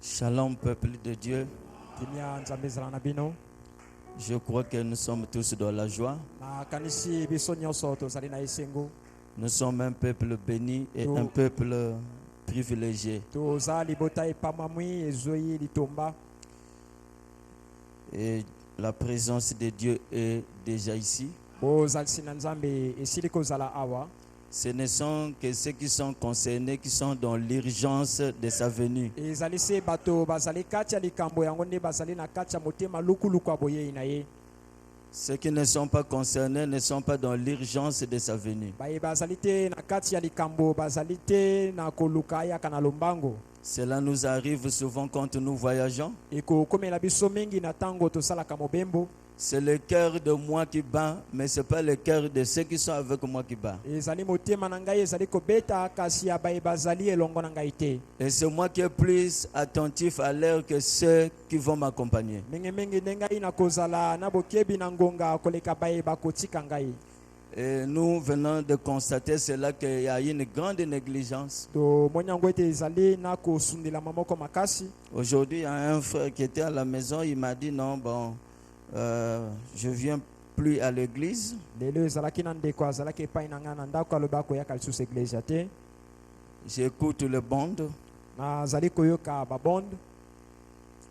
Shalom, peuple de Dieu. Kimia nzambe ezala na bino. Je crois que nous sommes tous dans la joie. Nakanisi biso nyonso tozali na esengo. Nous sommes un peuple béni et un peuple privilégié. Toza libota epamamwi ezoi litomba. Et la présence de Dieu est déjà ici. Bozalisi na nzambe esili kozala awa. Ce ne sont que ceux qui sont concernés, qui sont dans l'urgence de sa venue. Ezali se bato bazali kati ya likambo yango nde bazali na kati ya motema lukuluku aboyei na ye. Ceux qui ne sont pas concernés ne sont pas dans l'urgence de sa venue. Baye bazali te na kati ya likambo bazali te na koluka ayaka na lombango. Cela nous arrive souvent quand nous voyageons. Ekokomela biso mingi na tango tosalaka mobembo. C'est le cœur de moi qui bat, mais ce n'est pas le cœur de ceux qui sont avec moi qui bat. Et c'est moi qui est plus attentif à l'heure que ceux qui vont m'accompagner. Et nous venons de constater cela qu'il y a une grande négligence. Aujourd'hui, il y a un frère qui était à la maison, il m'a dit non, bon. Je viens plus à l'église. J'écoute le bond.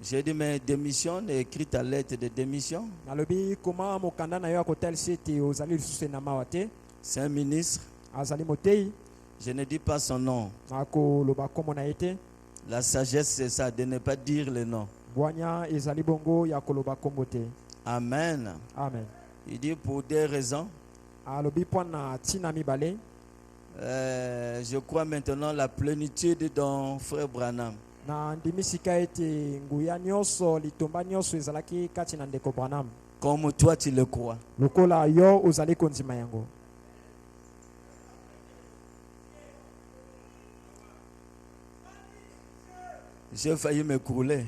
J'ai dit mais démissionne et écrit ta lettre de démission. C'est un ministre. Je ne dis pas son nom. La sagesse c'est ça, de ne pas dire le nom. Amen. Amen. Il dit pour des raisons. Je crois maintenant la plénitude dans Frère Branham. Comme toi tu le crois. J'ai failli m'écrouler.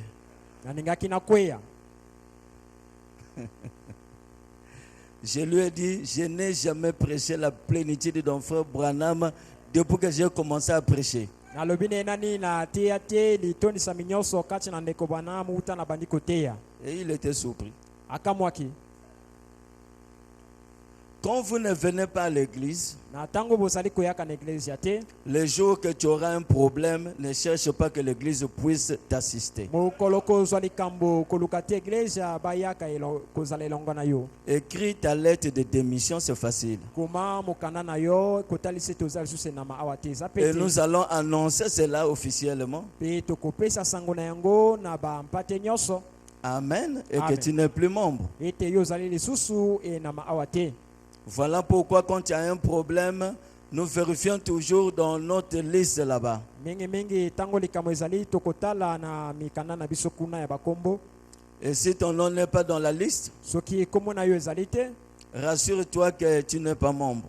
Je lui ai dit, je n'ai jamais prêché la plénitude d'un frère Branham depuis que j'ai commencé à prêcher. Et il était surpris. Quand vous ne venez pas à l'église, le jour que tu auras un problème, ne cherche pas que l'église puisse t'assister. Écris ta lettre de démission, c'est facile. Et nous allons annoncer cela officiellement. Amen. Et que tu n'es plus membre. Voilà pourquoi quand il y a un problème, nous vérifions toujours dans notre liste là-bas. Et si ton nom n'est pas dans la liste, rassure-toi que tu n'es pas membre.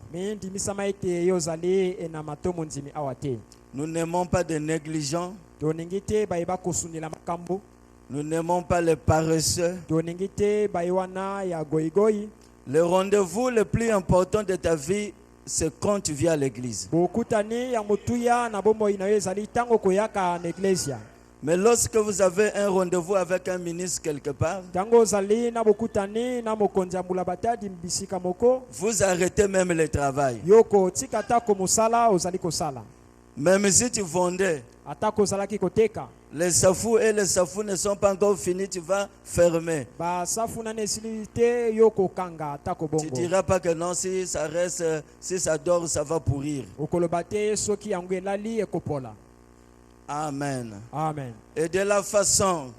Nous n'aimons pas des négligents. Nous n'aimons pas les paresseux. Le rendez-vous le plus important de ta vie, c'est quand tu viens à l'église. Mais lorsque vous avez un rendez-vous avec un ministre quelque part, vous arrêtez même le travail. Même si tu vendais, les safou et les safou ne sont pas encore finis, tu vas fermer. Tu ne diras pas que non, si ça reste, si ça dort, ça va pourrir. Amen. Amen. Et de la façon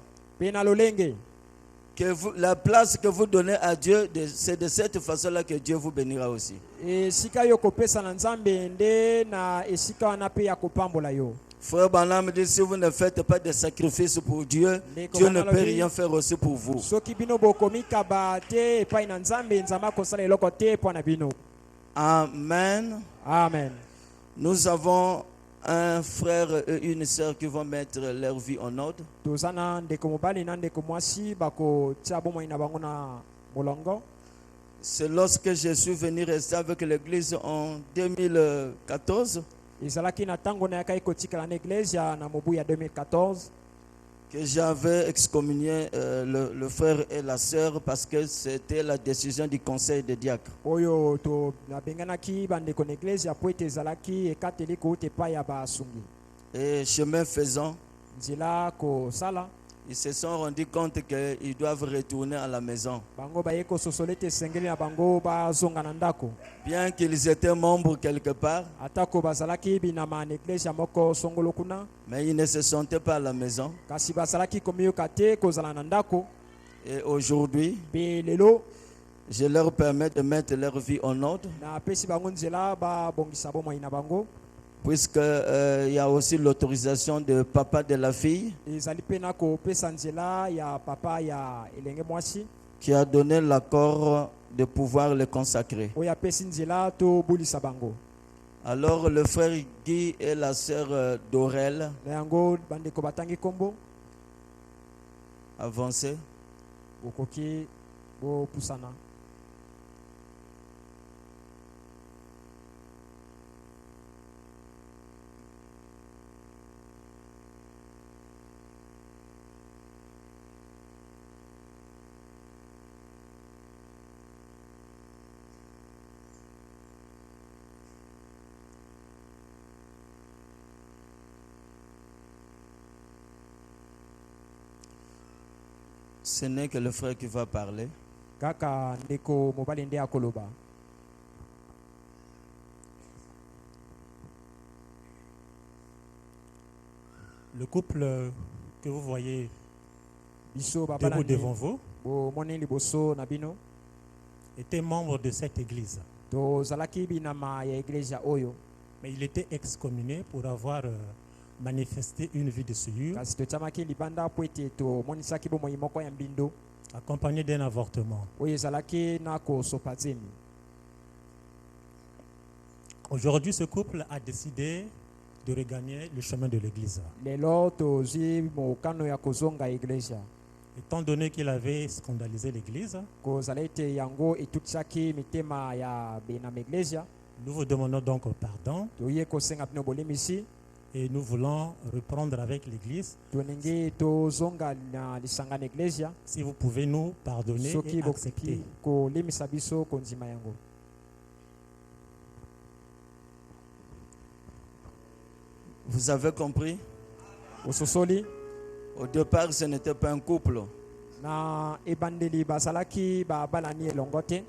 que vous, la place que vous donnez à Dieu, c'est de cette façon-là que Dieu vous bénira aussi. Frère Branham dit, si vous ne faites pas de sacrifice pour Dieu, Dieu ne peut rien faire aussi pour vous. Amen. Amen. Nous avons un frère et une sœur qui vont mettre leur vie en ordre. C'est lorsque je suis venu rester avec l'église en 2014 que j'avais excommunié le frère et la sœur parce que c'était la décision du conseil des diacres. oyo to nabenganaki bandeko na eglise po ete ezalaki ekateli kouta epai ya basungi. Et chemin faisant, Nzela kosala ils se sont rendus compte qu'ils doivent retourner à la maison. bango baye kososola ete esengeli na bango bazonga na ndako, Bien qu'ils étaient membres quelque part, atako bazalaki binama na eglise moko songolo kuna, mais ils ne se sentaient pas à la maison. kasi bazalaki komiyoka te kozala na ndako. Et aujourd'hui, Mpe lelo je leur permets de mettre leur vie en ordre, napesi bango nzela babongisa bomoi na bango, puisqu'il y a aussi l'autorisation de papa de la fille ezali mpe na kopesa nzela ya papa ya elenge mwasi qui a donné l'accord de pouvoir le consacrer. oyo apesi nzela tobulisa bango. Alors le frère Guy et la sœur Dorel, Na yango bandeko batangi kombo, avancez. bokoki bopusana. Ce n'est que le frère qui va parler. Kaka ndeko mobali nde akoloba. Le couple que vous voyez Biso debout babala devant vous bomoni liboso na bino était membre de cette église. tozalaki binama ya eglise oyo, Mais il était excommunié pour avoir manifesté une vie de souillure kasi totiamaki libanda po ete tomonisaki bomoi moko ya mbindo accompagnée d'un avortement. oyo ezalaki na kosopa zemi. Aujourd'hui, ce couple a décidé de regagner le chemin de l'église. Lelo tozwi mokano ya kozonga eglise, Étant donné qu'il avait scandalisé l'église, kozala ete yango etutisaki mitema ya binama eglise. nous vous demandons donc pardon Toye kosenga bino bolimisi, et nous voulons reprendre avec l'église. toningi tozonga na lisanga na eglise, Si vous pouvez nous pardonner soki et accepter. bokoki kolimisa biso konzima yango. Vous avez compris? Ososoli Au départ, ce n'était pas un couple. na ebandeli bazalaki babalani elongo te,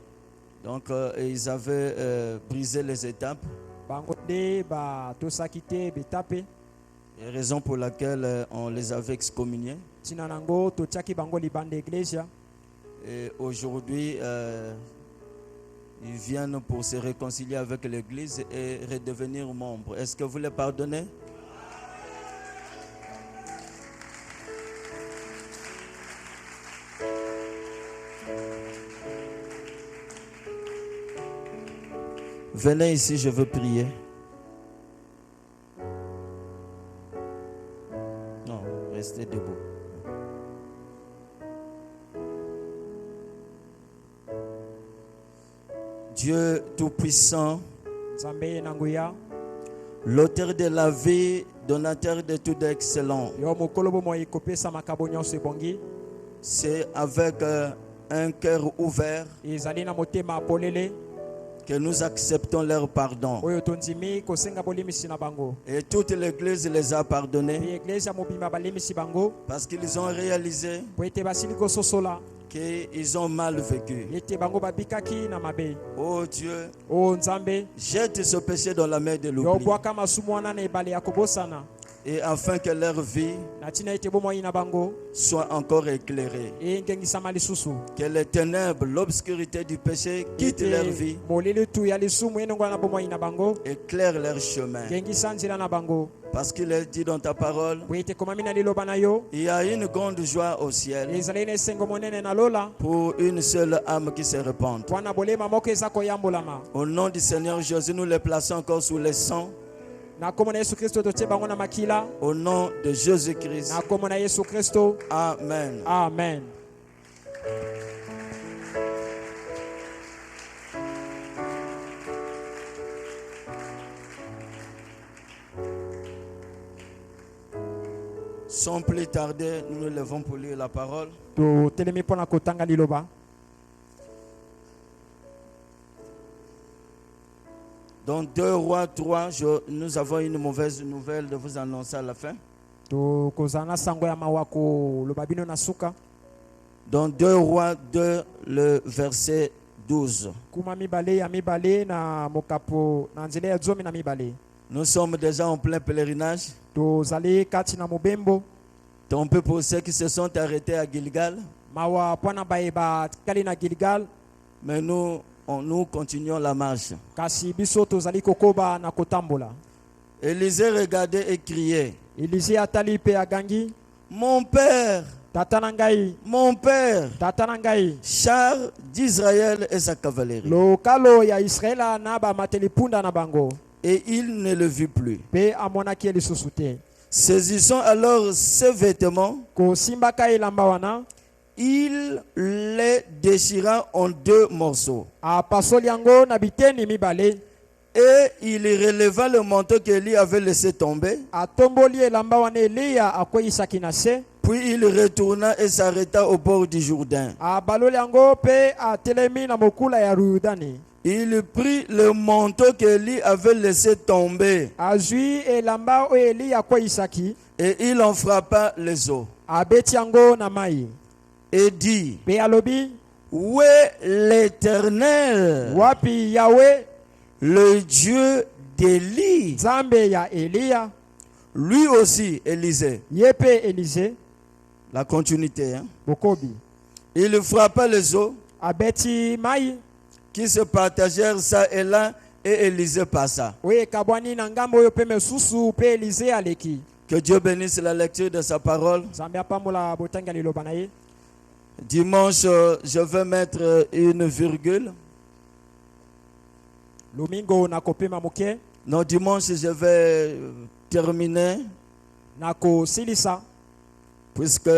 Donc, ils avaient brisé les étapes. bango nde batosaki te bitape, Et raison pour laquelle on les avait excommuniés. ntina nango totiaki bango libanda eglise. Et aujourd'hui, ils viennent pour se réconcilier avec l'Église et redevenir membres. Est-ce que vous les pardonnez? Venez ici, je veux prier. Non, restez debout. Dieu Tout-Puissant, Nzambe na nguya, l'auteur de la vie, donateur de tout excellent, yo mokolo bomoi kopesa makabo nyonso ebongi, c'est avec un cœur ouvert ezali na motema polele que nous acceptons leur pardon. oyo tondimi kosenga bolimisi na bango. Et toute l'Église les a pardonnés Pe eglise mobimba balimisi bango parce qu'ils ont réalisé po ete basili kososola qu'ils ont mal vécu. ete bango babikaki na mabe. Oh Dieu, O Nzambe, jette ce péché dans la mer de yo l'oubli bwaka masumu wana na ebale ya kobosana, et afin que leur vie na ntina ete bomoi na bango soit encore éclairée. engengisama lisusu, Que les ténèbres, l'obscurité du péché quitte leur vie, molili tu ya lisumu enongola na bomoi na bango, éclaire leur chemin. ngengisa nzela na bango. Parce qu'il est dit dans ta parole, Po ete komami na liloba na yo, il y a une grande joie au ciel ezali na esengo monene na lola pour une seule âme qui se répand. wana bolema moko eza koyambolama. Au nom du Seigneur Jésus, nous les plaçons encore sous le sang. Na kombo na Yesu Kristo totie bango na makila, Au nom de Jésus-Christ. na kombo na Yesu Kristo, Amen. amen. Sans plus tarder, nous nous levons pour lire la parole. totelemi mpona kotanga liloba. Dans 2 Rois 3, nous avons une mauvaise nouvelle de vous annoncer à la fin. tokozala na sango ya mawa koloba bino na suka. Dans 2 Rois 2, le verset 12. Kuma mibale ya mibale na mokapo na nzela ya zomi na mibale. Nous sommes déjà en plein pèlerinage. tozali kati na mobembo. Tant peu pour ceux qui se sont arrêtés à Gilgal. Mawa pwana bayeba tikali na Gilgal. Mais nous continuons la marche. Kasi biso tozali kokoba na kotambola. Élisée regardait et criait. Élisée atali pe agangi. Mon père, Tata na ngai, mon père, tata na ngai. char d'Israël et sa cavalerie. Lokalo ya Israela na ba mateli punda na bango. Et il ne le vit plus. Pe amonaki lisusu te. Saisissant alors ses vêtements, Ko simbaka elamba wana. il les déchira en 2 morceaux. Apasoli yango na biteni mibale. Et il releva le manteau qu'Élie avait laissé tomber. Atomboli elamba wana Eliya akweyisaki na se. Puis il retourna et s'arrêta au bord du Jourdain. Abaloli yango pe atelemi na mokula ya Yordani. Il prit le manteau qu'Élie avait laissé tomber Azui elamba o Eliya akweyisaki. et il en frappa les eaux. Abeti yango na mai. Et dit, Pe alobi, où est l'Éternel, wapi Yahweh, le Dieu d'Élie? Nzambe ya Eliya. Lui aussi, Élisée. Yepe Élisée, La continuité. bokobi. Il frappa les eaux Abeti mai. qui se partagèrent ça et là, et Élisée passa. Oye kabwani na ngambo oyo pe mesusu pe Élisée aleki. Que Dieu bénisse la lecture de sa parole. Nzambe apambola botanga liloba na ye. Dimanche, je vais mettre une virgule. Lomingo na kopema moke. Non, dimanche, je vais terminer, Na ko silisa. puisque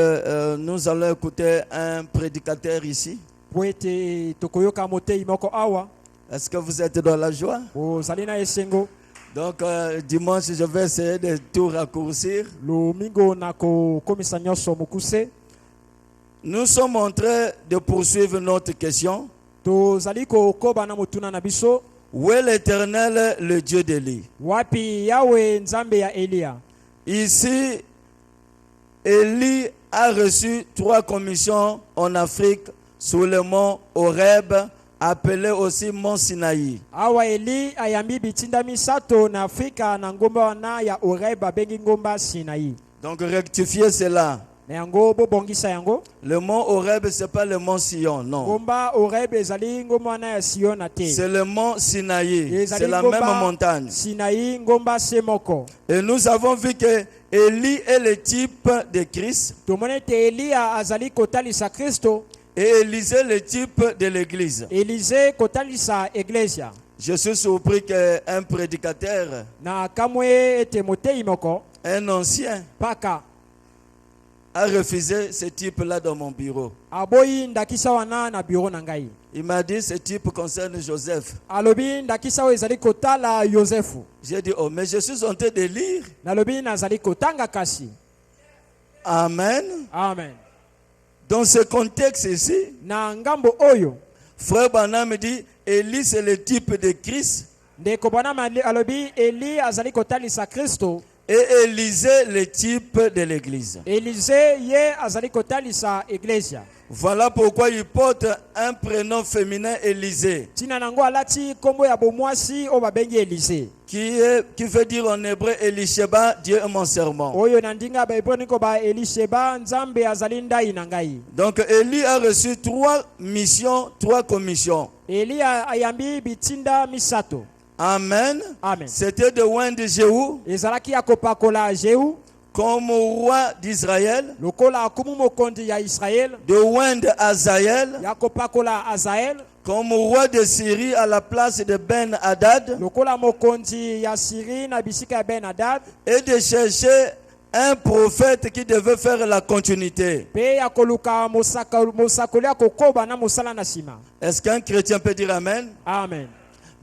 nous allons écouter un prédicateur ici. Po ete tokoyoka motei moko awa. Est-ce que vous êtes dans la joie? Ozali na esengo. Donc, dimanche, je vais essayer de tout raccourcir. Lomingo na ko komisa nyonso mokuse. Nous sommes en train de poursuivre notre question. Tozali kokoba na motuna na biso. Où est l'Éternel, le Dieu d'Élie? Wapi Yahweh Nzambe ya Eliya. Ici, Élie a reçu 3 commissions en Afrique sous le mont Horeb, appelé aussi mont Sinaï. Awa Eli ayambi bitinda misato na Afrika na ngomba wana ya Horeb bengi ngomba Sinai. Donc rectifiez cela. Na yango bobongisa yango. Le mont Horeb, ce n'est pas le mont Sion, non. Ngomba Horeb ezali ngomba wana ya Sion na te. C'est le mont Sinaï. Ezali C'est la ngomba même montagne. Sinai ngomba semoko. Et nous avons vu que Élie est le type de Christ Tomone te Eliya azali kotalisa Kristo. et Élisée le type de l'Église. Élisée kotalisa Iglesia. Je suis surpris qu'un prédicateur, Na kamwe ete motei moko. un ancien, Paka. a refusé ce type-là dans mon bureau. Aboyi ndakisa wana na bureau na ngai. Il m'a dit ce type concerne Joseph. Alobi ndakisa ezali kotala Yosefu. J'ai dit, oh, mais je suis en train de lire. Nalobi nazali kotanga kasi. Amen. Amen. Dans ce contexte ici, Na ngambo oyo Frère Branham me dit, Élie c'est le type de Christ ndeko bwana alobi Eli azali kotalisa Kristo. et Élisée le type de l'Église. Élisée ye azali kotalisa Iglesia. Voilà pourquoi il porte un prénom féminin Élisée, Tina nango alati kombo ya bomwasi o babengi Élisée. qui veut dire en hébreu Elisheba, Dieu est mon serment. Oyo na ndinga ba Hebreu ko ba Elisheba Nzambe azali ndai na ngai. Donc Élie a reçu 3 missions, 3 commissions. Eli ayambi bitinda misato. Amen. Amen. C'était de oindre Jéhu Ezalaki ya kopakola Jéhu comme roi d'Israël, lokola akumu mokondi ya Israël, de oindre Azaël ya kopakola Azael comme roi de Syrie à la place de Ben Hadad, lokola mokondi ya Syrie na bisika ya Ben Hadad, et de chercher un prophète qui devait faire la continuité. pe ya koluka mosakoli ya kokoba na mosala na sima. Est-ce qu'un chrétien peut dire Amen? Amen.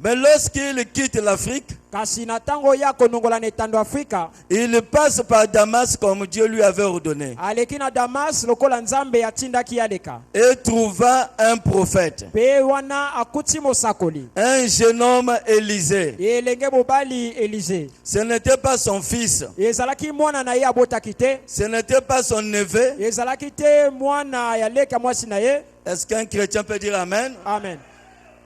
Mais lorsqu'il quitte l'Afrique, kasi na ntango ya konongola na etando Afrika, il passe par Damas comme Dieu lui avait ordonné. aleki na Damas lokola nzambe atindaki aleka. Et trouva un prophète, Pe wana akuti mosakoli, un jeune homme Élisée. elenge mobali Élisée. Ce n'était pas son fils, Ezalaki mwana na ye abotaki te, ce n'était pas son neveu. ezalaki te mwana ya leka mwasi na ye. Est-ce qu'un chrétien peut dire Amen? Amen.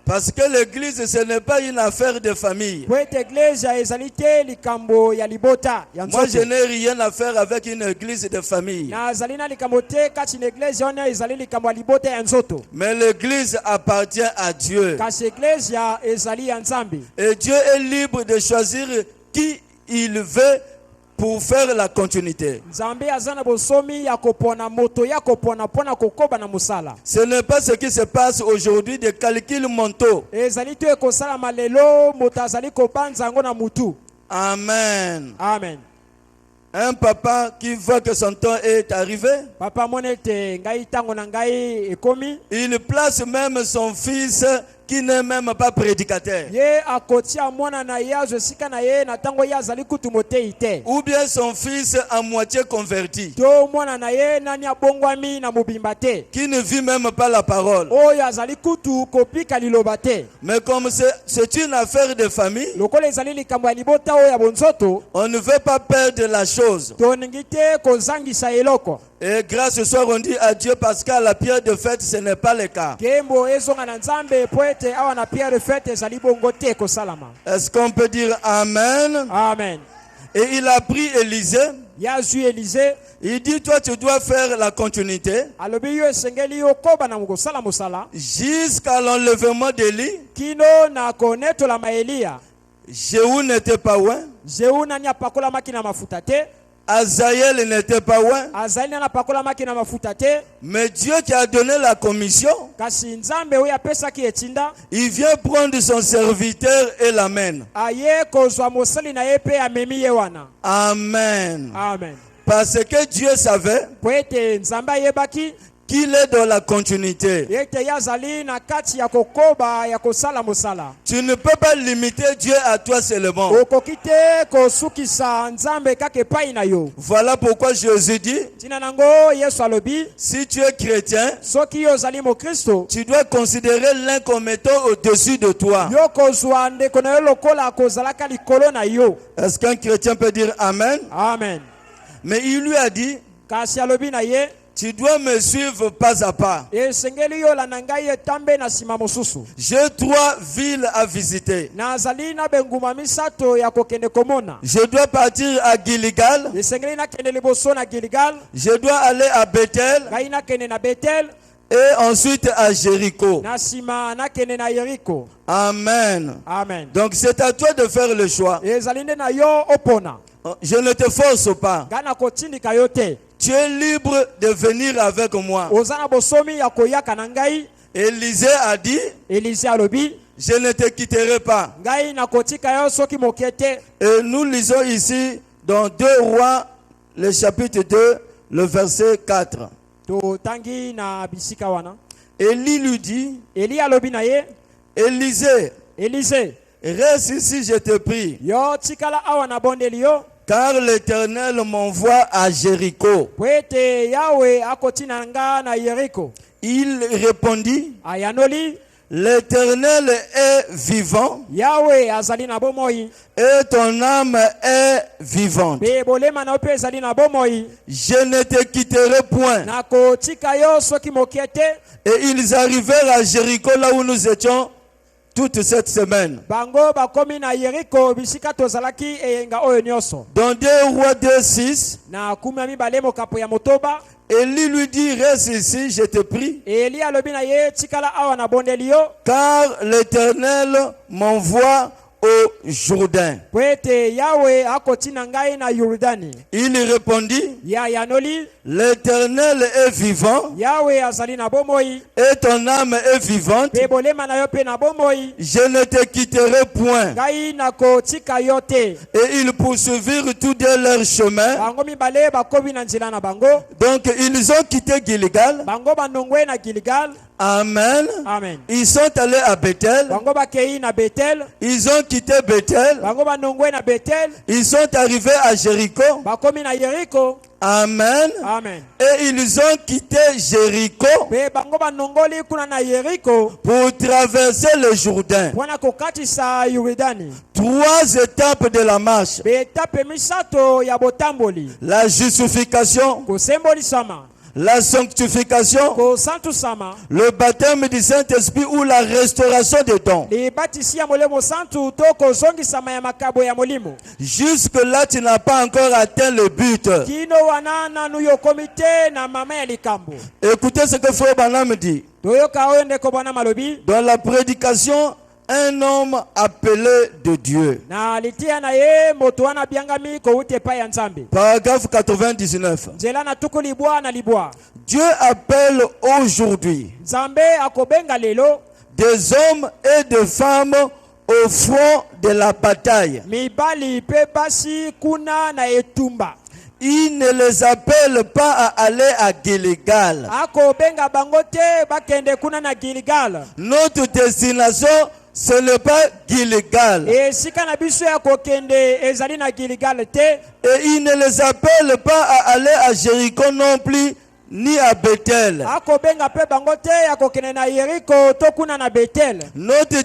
Parce que l'église, ce n'est pas une affaire de famille. Po ete iglesia ezali te likambo ya libota ya Moi, je nzoto. n'ai rien à faire avec une église de famille. Na azali na likambo te kati na iglesia wana ezali likambo ya libota ya nzoto. Mais l'église appartient à Dieu. Kasi iglesia ezali ya nzambe. Et Dieu est libre de choisir qui il veut pour faire la continuité. Nzambe azana bosomi ya kopona moto ya kopona pona kokoba na musala. Ce n'est pas ce qui se passe aujourd'hui de calculs mentaux. Ezali te kosala malelo moto azali kobanza ngo na mutu. Amen. Amen. Un papa qui voit que son temps est arrivé, Papa monete ngai tango na ngai ekomi. il place même son fils qui n'est même pas prédicateur. Ye akotia mwana na ye azosika na ye na tango ye azali kutu motei te. Ou bien son fils à moitié converti, To mwana na ye nani abongwami na mobimba te. qui ne vit même pas la parole. Oyo azali kutu kopika liloba te. Mais comme c'est une affaire de famille, Lokola ezali likambo ya libota oyo ya bonzoto, on ne veut pas perdre la chose. toningi te kozangisa eloko. Et grâce ce soir, on dit à Dieu parce qu'à la pierre de fête, ce n'est pas le cas. Kembo ezonga na nzambe po ete awa na pierre fete ezali bongo te kosalama. Est-ce qu'on peut dire Amen? Amen. Et il a pris Élisée. Ya zwi Élisée, Il dit, toi, tu dois faire la continuité alobi yo esengeli yo koba na mokosala mosala jusqu'à l'enlèvement d'Élie. kino na konetolama Eliya. Jéhu n'était pas loin. Jehu nani apakolamaki na mafuta te, Azaël n'était pas loin. azali nani apakolamaki na mafuta te, Mais Dieu qui a donné la commission, kasi nzambe oyo apesaki etinda il vient prendre son serviteur et l'amène. aye kozwa mosali na ye pe amemi ye wana. Amen. Amen. Parce que Dieu savait Po ete nzambe ayebaki qu'il est dans la continuité. ete ye azali na kati ya kokoba ya kosala mosala. Tu ne peux pas limiter Dieu à toi seulement. Okoki te kosukisa nzambe kaka epai na yo. Voilà pourquoi Jésus dit, Tina nango Yesu alobi, si tu es chrétien, soki yo ozali mokristo, tu dois considérer l'un comme étant au-dessus de toi. yo kozwa ndeko na yo lokola kozalaka likolo na yo. Est-ce qu'un chrétien peut dire Amen? Amen. Mais il lui a dit, Kasi alobi na ye, tu dois me suivre pas à pas. esengeli yo landa ngai etambe na nsima mosusu. J'ai 3 villes à visiter. Nazali na benguma misato ya kokende komona. Je dois partir à Gilgal. Esengeli nakende liboso na Gilgal, Je dois aller à Bethel ngai nakende na Betel, et ensuite à Jéricho. na nsima nakende na Yeriko. Amen. Amen. Donc c'est à toi de faire le choix. Ezali nde na yo opona. Je ne te force pas. Ngai nakotindika yo te. Tu es libre de venir avec moi. Oza na bosomi ya koyaka na ngai. Élisée a dit, Élisée alobi, je ne te quitterai pas. ngai nakotika yo soki moke te. Et nous lisons ici dans 2 Rois, le chapitre 2, le verset 4. Totangi na bisika wana. Élie lui dit, Eli alobi na ye, Élisée, Élisée, reste ici, je te prie, yo tikala awa na bondeli yo. car l'Éternel m'envoie à Jéricho. Po ete Yawe akotina nga na Yeriko. Il répondit, Ayanoli, l'Éternel est vivant Yawe azali na bomoi. et ton âme est vivante. Be bolema na ope azali na bomoi. Je ne te quitterai point. Nakotika yo soki moke te. Et ils arrivèrent à Jéricho, là où nous étions toute cette semaine. Bango bakomi na Yeriko bisika tozalaki eyenga oyo nyonso. Dans 2 Rois 2:6, Na kumi ya mibale mokapo ya motoba. Élie lui dit, reste ici, je te prie, Eli alobi na ye tikala awa na bondeli yo. car l'Éternel m'envoie au Jourdain. Po ete Yawe akotina ngai na Yordani. Il répondit, Ya yanoli, l'Éternel est vivant Yawe azali na bomoi. et ton âme est vivante. Pe bolema na yo pe na bomoi. Je ne te quitterai point. Ngai nakotika yo te. Et ils poursuivirent tous deux leur chemin. Bango mibale bakomi na nzela na bango. Donc ils ont quitté Gilgal Bango banongwe na Gilgal. Amen. Amen. Ils sont allés à Bethel. Bango bakei na Bethel. Ils ont quitté Bethel. Bango banongwe na Bethel. Ils sont arrivés à Jéricho. Bakomi na Yeriko. Amen. Amen. Et ils ont quitté Jéricho Pe bango banongoli kuna na Yeriko. pour traverser le Jourdain. Wana kokatisa Yordani. 3 étapes de la marche. Be etape misato ya botamboli. La justification, Kosembolisama. la sanctification, Kosantusama. le baptême du Saint-Esprit ou la restauration des dons. Libatisi ya molimo santu to kozongisama ya makabo ya molimo. Jusque-là, tu n'as pas encore atteint le but. Kino wanana nuyo komite na mama ya likambo. Écoutez ce que Frère Branham dit. Toyoka oyo ndeko bwana malobi. Dans la prédication, un homme appelé de Dieu. Na litia na ye moto wana biangami ko ute pa ya nzambe. Paragraphe 99. Nzela na tuku libwa na libwa. Dieu appelle aujourd'hui Nzambe akobenga lelo des hommes et des femmes au front de la bataille. mibali pe basi kuna na etumba. Il ne les appelle pas à aller à Gilgal. Akobenga bango te bakende kuna na Gilgal. Notre destination, ce n'est pas Gilgal. Esika na biso ya kokende ezali na Gilgal te. Et il ne les appelle pas à aller à Jéricho non plus, ni à Bethel. Akobenga pe bango te ya kokende na Yeriko to kuna na Bethel. Notre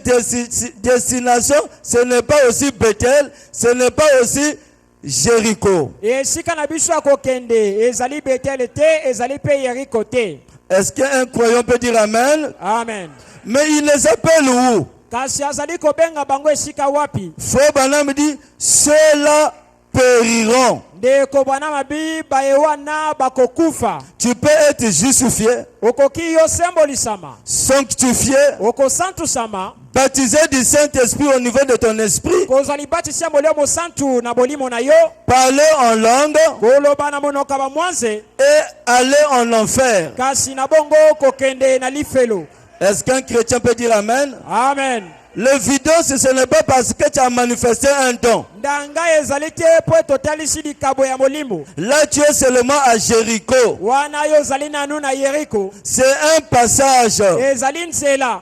destination, ce n'est pas aussi Bethel, ce n'est pas aussi Jéricho. Esika na biso ya kokende ezali Bethel te, ezali pe Yeriko te. Est-ce qu'un croyant peut dire Amen? Amen. Mais il les appelle où? Kasi azali kobenga bango esika wapi? Frère Branham dit, ceux-là périront. Ndeko bwana mabi baewana bakokufa. Tu peux être justifié, Okoki yo sembolisama. sanctifié, Okosantusama. baptisé du Saint-Esprit au niveau de ton esprit, Kozali batisi ya molimo santu na bolimo na yo. parler en langue Koloba na monoko ba mwanze. et aller en enfer. Kasi na bongo kokende na lifelo. Est-ce qu'un chrétien peut dire Amen? Amen. Le vidéo, ce n'est pas parce que tu as manifesté un don. Ndanga ezali te po totalisi likabo ya molimo. Là, tu es seulement à Jéricho. Wana yo zali nanu na Yeriko. C'est un passage. Ezali nzela.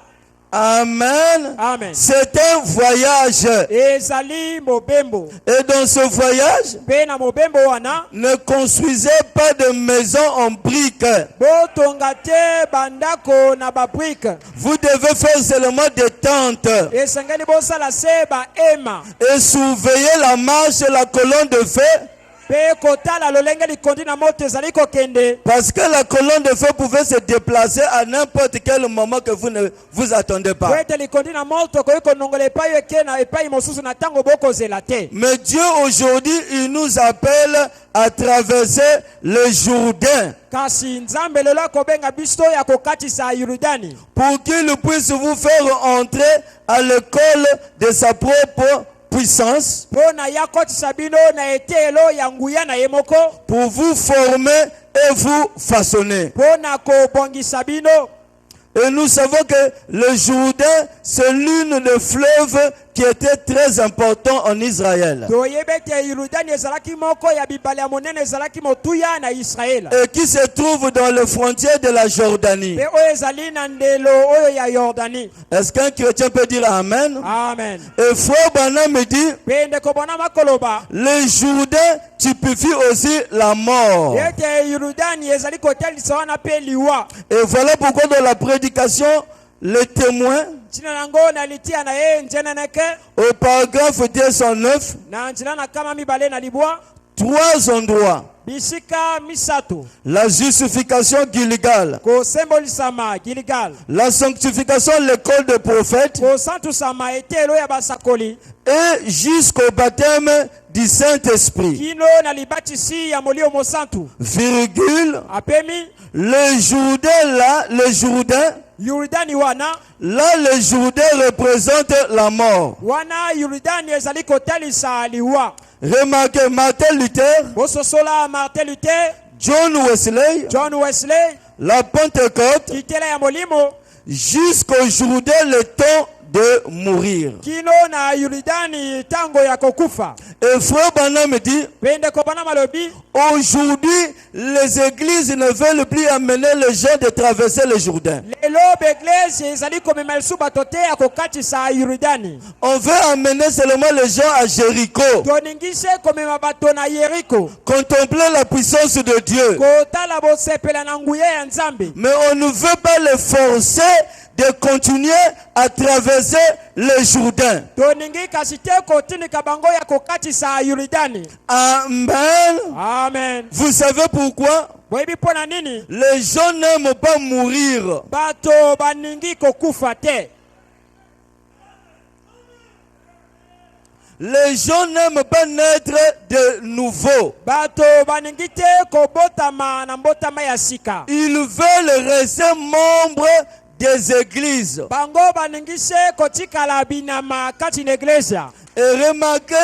Amen. Amen. C'est un voyage. Ezali mobembo. Et dans ce voyage, Pe na mobembo wana. ne construisez pas de maison en briques. Botonga te bandako na babrique. Vous devez faire seulement des tentes. Esengeli bosala se ba ema. Et surveiller la marche et la colonne de feu. Pe kotala lolenge likondi na moto ezali kokende. Parce que la colonne de feu pouvait se déplacer à n'importe quel moment que vous ne vous attendez pas. Kwete likondi na moto koyi konongola epai eke na epai mosusu na tango bokozela te. Mais Dieu aujourd'hui, il nous appelle à traverser le Jourdain Kasi nzambe lelo akobenga biso ya kokatisa Yordani. pour qu'il puisse vous faire entrer à l'école de sa propre puissance, Pona ya kotisa bino na etelo ya nguya na yemoko. pour vous former et vous façonner. Pona kobongisa bino. Et nous savons que le Jourdain, c'est l'une des fleuves qui était très important en Israël Toyebete Yordani ezalaki moko ya bibale ya monene ezalaki motuya na Israel. et qui se trouve dans les frontières de la Jordanie. Pe oyo ezali na ndelo oyo ya Yordani. Est-ce qu'un chrétien peut dire Amen? Amen. Et Frère Branham me dit, Pe ndeko bona makoloba. le Jourdain typifie aussi la mort. Yete Yordani ezali kotalisa wana pe liwa. Et voilà pourquoi dans la prédication, le témoin, Tina nango na litia na ye njena neke. au paragraphe 209, Na njina na kama mibale na libwa. 3 endroits. Bisika misato. La justification Gilgal, Ko sembolisama Gilgal. la sanctification l'école des prophètes Ko santusama etelo ya basakoli. et jusqu'au baptême du Saint-Esprit. Kino na libatisi ya molio mosantu. Virgule, Apemi le Jourdain là, le Jourdain, Yordani wana. là le Jourdain représente la mort. Wana Yordani ezali kotalisa liwa. Remarquez Martin Luther, Bososola Martin Luther. John Wesley, John Wesley. la Pentecôte, Kitela ya molimo. jusqu'au Jourdain le temps de mourir. kino na Yordani tango ya kokufa. Et frère Branham me dit, Pende kopana malobi, aujourd'hui, les églises ne veulent plus amener les gens de traverser le Jourdain. lelo beglese ezali komema lisusu bato te ya kokatisa Yordani. On veut amener seulement les gens à Jéricho, Toningise komema bato na Yeriko. contempler la puissance de Dieu. Kotala bosepela na nguye ya Nzambe. Mais on ne veut pas les forcer de continuer à traverser le Jourdain. Toningi kasite kotindika bango ya kokatisa Yordani. Amen. Amen. Vous savez pourquoi? Boyebi pona nini? Les gens n'aiment pas mourir. Bato baningi kokufa te. Les gens n'aiment pas naître de nouveau. Bato baningi te kobotama na mbotama ya sika. Ils veulent rester membres des églises. Bango baningise kotikala binama kati na iglesia. Et remarquez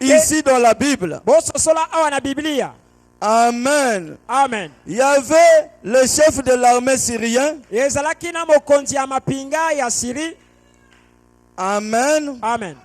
ici dans la Bible. Bososola awa na Biblia. Amen. Amen. Il y avait le chef de l'armée syrien. Ezalaki na mokonzi ya mapinga ya Siri. Amen. Amen.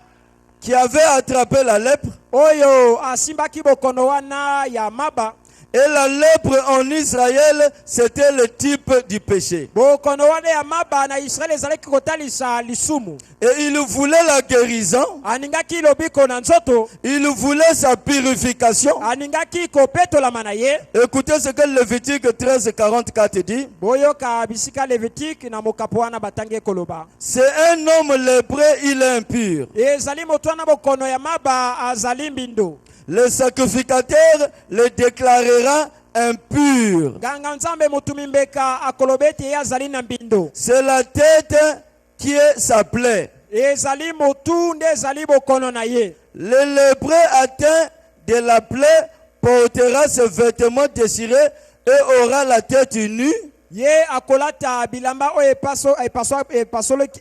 Qui avait attrapé la lèpre. Oyo asimbaki bokono wana ya maba. Et la lèpre en Israël, c'était le type du péché. Bokono wana ya maba na Israel ezalaki kotalisa lisumu. Et il voulait la guérison. Aningaki lobiko na nzoto. Il voulait sa purification. Aningaki kopetola manaye. Écoutez ce que Lévitique 13:44 dit. Boyoka bisika Lévitique na mokapo wana batangi koloba. C'est un homme lépreux, il est impur. Ezali moto wana bokono ya maba azali mbindo. Le sacrificateur le déclarera impur. Ganga nzambe mutumi mbeka akolobeti ya azali na mbindo. C'est la tête qui est sa plaie. Ezali motu nde ezali bokono na ye. Le lépreux atteint de la plaie portera ses vêtements déchirés et aura la tête nue. Ye akolata bilamba o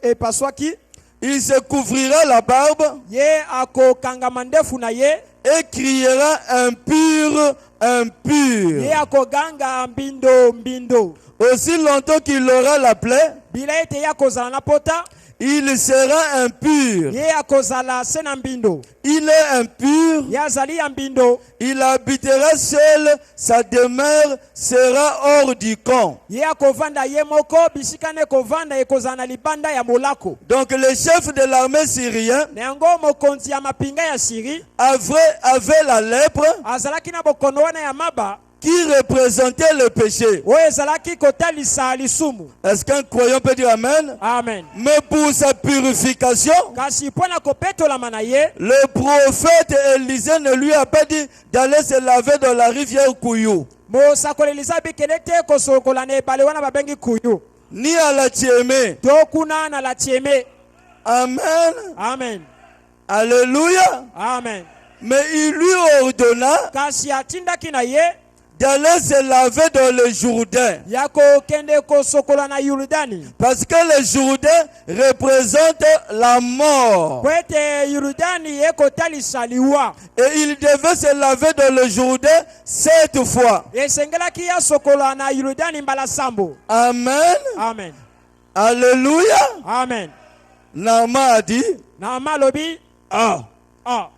epaswaki. Il se couvrira la barbe. Ye akokanga mandefu na ye. Et criera impur, impur. Ye akoganga mbindo mbindo. Aussi longtemps qu'il aura la plaie, Bila ete ya kozala na pota. il sera impur. Ye akozala sena mbindo. Il est impur. Ye azali ya mbindo. Il habitera seul, sa demeure sera hors du camp. Ye akovanda ye moko bisika ne kovanda ekozala na libanda ya molako. Donc le chef de l'armée syrien Nengo mokonzi ya mapinga ya Siri avait la lèpre azalaki na bokono wana ya maba qui représentait le péché. oyo ezalaki kotalisa lisumu. Est-ce qu'un croyant peut dire Amen? Amen. Mais pour sa purification, Kasi mpona kopetolama na ye, le prophète Élisée ne lui a pas dit d'aller se laver dans la rivière Kouyou, mosakolelisa bikende te kosokola na ebale wana babengi kuyu ni à la Tiémé. to kuna na la tieme. Amen. Amen. Alléluia. Amen. Mais il lui ordonna Kasi atindaki na ye d'aller se laver dans le Jourdain. ya kokende kosokola na Yordani. Parce que le Jourdain représente la mort. Kwete Yordani ekotalisa liwa. Et il devait se laver dans le Jourdain 7 fois. Esengelaki ya sokola na Yordani mbala sambo. Amen. Amen. Alléluia. Amen. Naaman a dit, Na malobi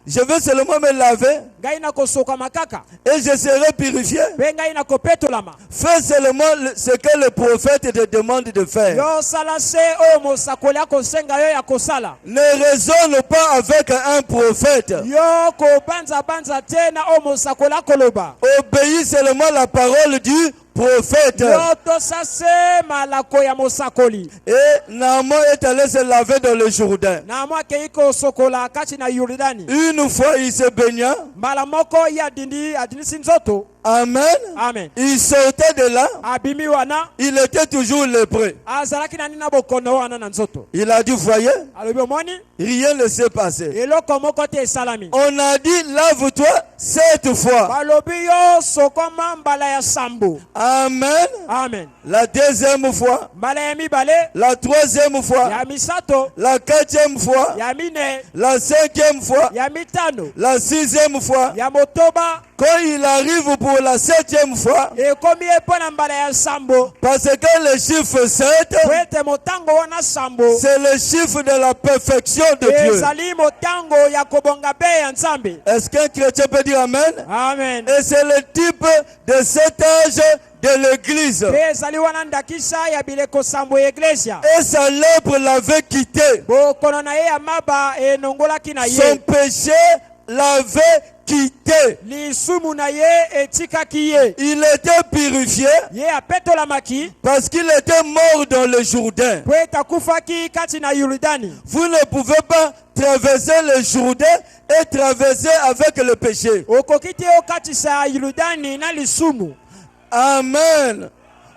je vais seulement me laver ngai na kosoka makaka et je serai purifié. pe ngai na kopetolama. Fais seulement ce que le prophète te demande de faire. Yo sala se o mosakoli akosenga yo ya kosala. Ne raisonne pas avec un prophète. Yo kobanza banza tena o mosakoli akoloba. Obéis seulement la parole du prophète. Yo tosa se malako ya mosakoli. Et Naaman est allé se laver dans le Jourdain. Na mwa ke iko sokola kati na Yordani. Une fois il se baigna. Mbala moko ya dindi adinisi nzoto. Amen. Amen. Il sortait de là. Abimi wana Il était toujours lépreux. azalaki na nina bokono wana na nzoto. Il a dit, voyez, Alobi omoni rien ne s'est passé. eloko moko te esalami. On a dit, lave-toi 7 fois. Balobi yo sokoma mbala ya sambo. Amen. Amen. La deuxième fois. Mbala ya mibale, La troisième fois. ya misato, La quatrième fois. ya mine, La cinquième fois. ya mitano, La sixième fois. ya motoba, quand il arrive pour la 7e fois, ekomi ye mpo na mbala ya nsambo parce que le chiffre 7, po ete motango wana nsambo c'est le chiffre de la perfection de Dieu. ezali motango ya kobonga be ya nzambe. Est-ce qu'un chrétien peut dire Amen? Amen. Et c'est le type de cet âge de l'église. Pe ezali wana ndakisa ya bileko sambo ya iglesia. Et sa lèpre l'avait quitté. bokono na ye ya maba enongolaki na ye. Son péché l'avait quitté. lisumu na ye etikaki ye. Il était purifié ye apetolamaki parce qu'il était mort dans le Jourdain. po ete akufaki kati na Yordani. Vous ne pouvez pas traverser le Jourdain et traverser avec le péché. okoki te okatisa Yordani na lisumu. Amen.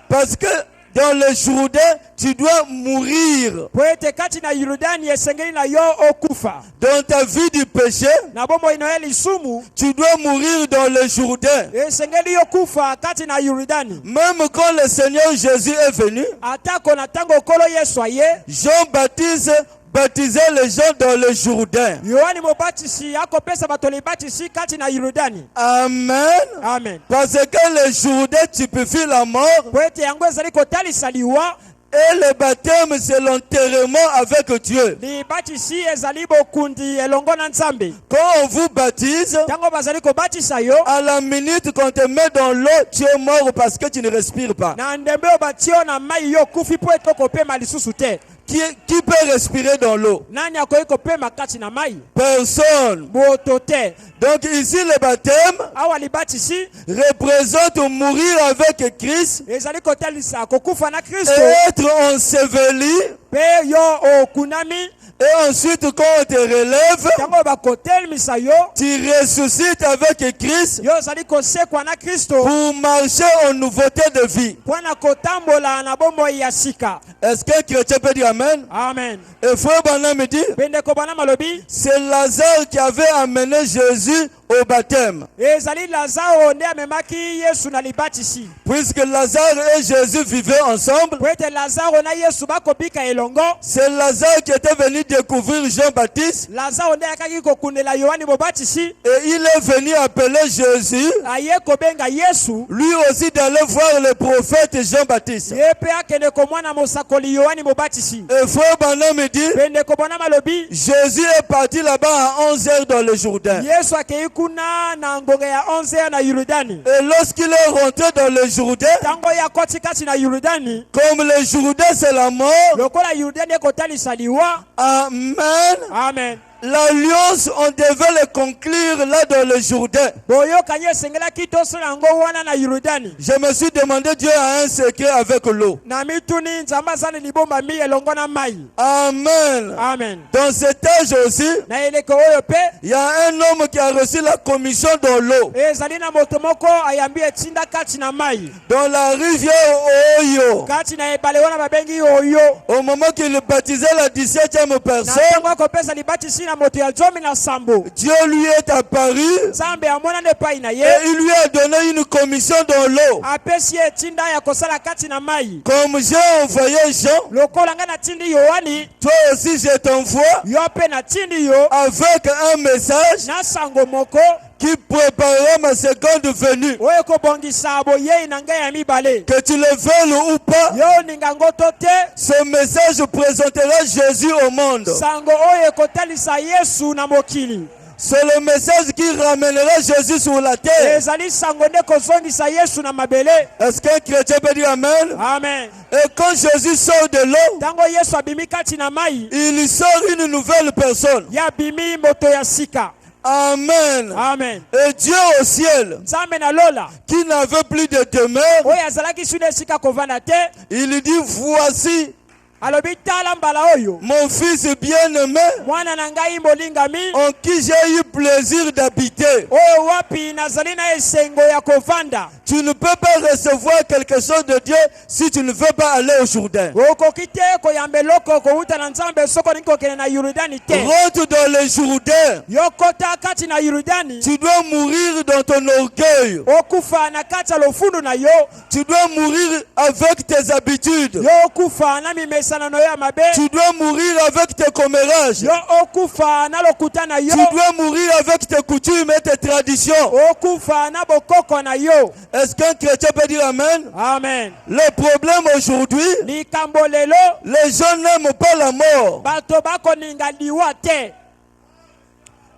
Parce que dans le Jourdain, tu dois mourir. po ete kati na Yordani esengeli na yo okufa. Dans ta vie du péché, na bomoi na ye lisumu tu dois mourir dans le Jourdain. esengeli yo kufa kati na Yordani. Même quand le Seigneur Jésus est venu, atako na ntango okolo yesu aye, Jean-Baptiste baptisait les gens dans le Jourdain. yohani mobatisi akopesa bato libatisi kati na Yordani. Amen. Amen. Parce que le Jourdain typifie la mort po ete yango ezali kotalisa liwa. et le baptême c'est l'enterrement avec Dieu. libatisi ezali bokundi elongo na nzambe. Quand on vous baptise, ntango bazali kobatisa yo, à la minute qu'on te met dans l'eau, tu es mort parce que tu ne respires pas. na ndembe oyo batie yo na mai yo okufi po ete okopema lisusu te. Qui peut respirer dans l'eau? nani akoki kopema kati na mai? Personne. moto te. Donc ici le baptême awa libatisi représente mourir avec Christ ezali kotalisa kokufa na kristo et être enseveli. pe yo okunami. Et ensuite quand on te relève, ntango bakotelemisa yo, tu ressuscites avec Christ yo ozali kosekwa na kristo pour marcher en nouveauté de vie. mpo na kotambola na bomoi ya sika. Est-ce qu'un chrétien peut dire Amen? Amen. Et frère Branham me dit, Pe ndeko bana malobi c'est Lazare qui avait amené Jésus au baptême. ezali lazaro nde amemaki yesu na libatisi. Puisque Lazare et Jésus vivaient ensemble, po ete lazaro na yesu bakobika elongo. c'est Lazare qui était venu découvrir Jean-Baptiste lazaro nde ayakaki kokundela yohani mobatisi. et il est venu appeler Jésus, aye kobenga yesu lui aussi d'aller voir le prophète Jean-Baptiste. ye mpe akende komwana mosakoli yohani mobatisi. Et frère Branham me dit, pe ndeko bana malobi Jésus est parti là-bas à 11h dans le Jourdain. yesu akei kuna na ngonga ya 11 na Yordani. Et lorsqu'il est rentré dans le Jourdain, ntango ya koti kati na Yordani, comme le Jourdain c'est la mort, lokola Yordani ekotalisa liwa. Amen. Amen. L'alliance, on devait le conclure là dans le Jourdain. boyokani esengelaki tosala yango wana na Yordani. Je me suis demandé, Dieu a un secret avec l'eau. na mituni nzambe azali libomba mi elongo na mai. Amen. Amen. Dans cet âge aussi, na eleko oyo pe il y a un homme qui a reçu la commission dans l'eau, ezali na moto moko ayambi etinda kati na mai dans la rivière Oyo. kati na ebale wana babengi oyo. Au moment qu'il baptisait la 17e na personne, ntango akopesa libatisi na moto ya 17. Dieu lui est apparu nzambe amonana epai na ye et il lui a donné une commission dans l'eau. apesi ye etinda ya kosala kati na mai. Comme j'ai envoyé Jean, lokola ngai natindi yohani, toi aussi je t'envoie yo mpe natindi yo avec un message na sango moko qui préparera ma seconde venue. oyo ekobongisa boyei na ngai ya mibale. Que tu le veuilles ou pas, yo oninga ngo to te, ce message présentera Jésus au monde. sango oyo ekotalisa yesu na mokili. C'est le message qui ramènera Jésus sur la terre. ezali sango nde kozongisa yesu na mabele. Est-ce qu'un chrétien peut dire Amen? Amen. Et quand Jésus sort de l'eau, ntango yesu abimi kati na mai, il sort une nouvelle personne. ye abimi moto ya sika. Amen. Amen. Et Dieu au ciel, nzambe na lola qui n'avait plus de demeure, oyo azalaki suna esika kovanda te, il dit, voici alobi tala mbala oyo mon fils bien-aimé, mwana na ngai molingami, en qui j'ai eu plaisir d'habiter. oyo wapi nazali na esengo ya kovanda. Tu ne peux pas recevoir quelque chose de Dieu si tu ne veux pas aller au Jourdain. okoki te koyamba eloko kowuta na nzambe soko olingi kokende na Yordani te. Rentre dans le Jourdain. yo kota kati na Yordani, Tu dois mourir dans ton orgueil. okufa na kati ya lofundu na yo, Tu dois mourir avec tes habitudes. yo okufa na mimesi kopesa na yo ya mabe Tu dois mourir avec tes commérages. yo okufa na lokuta na yo Tu dois mourir avec tes coutumes et tes traditions. okufa na bokoko na yo. Est-ce qu'un chrétien peut dire Amen? Amen. Le problème aujourd'hui, Likambo lelo les gens n'aiment pas la mort. bato bakoninga liwa te.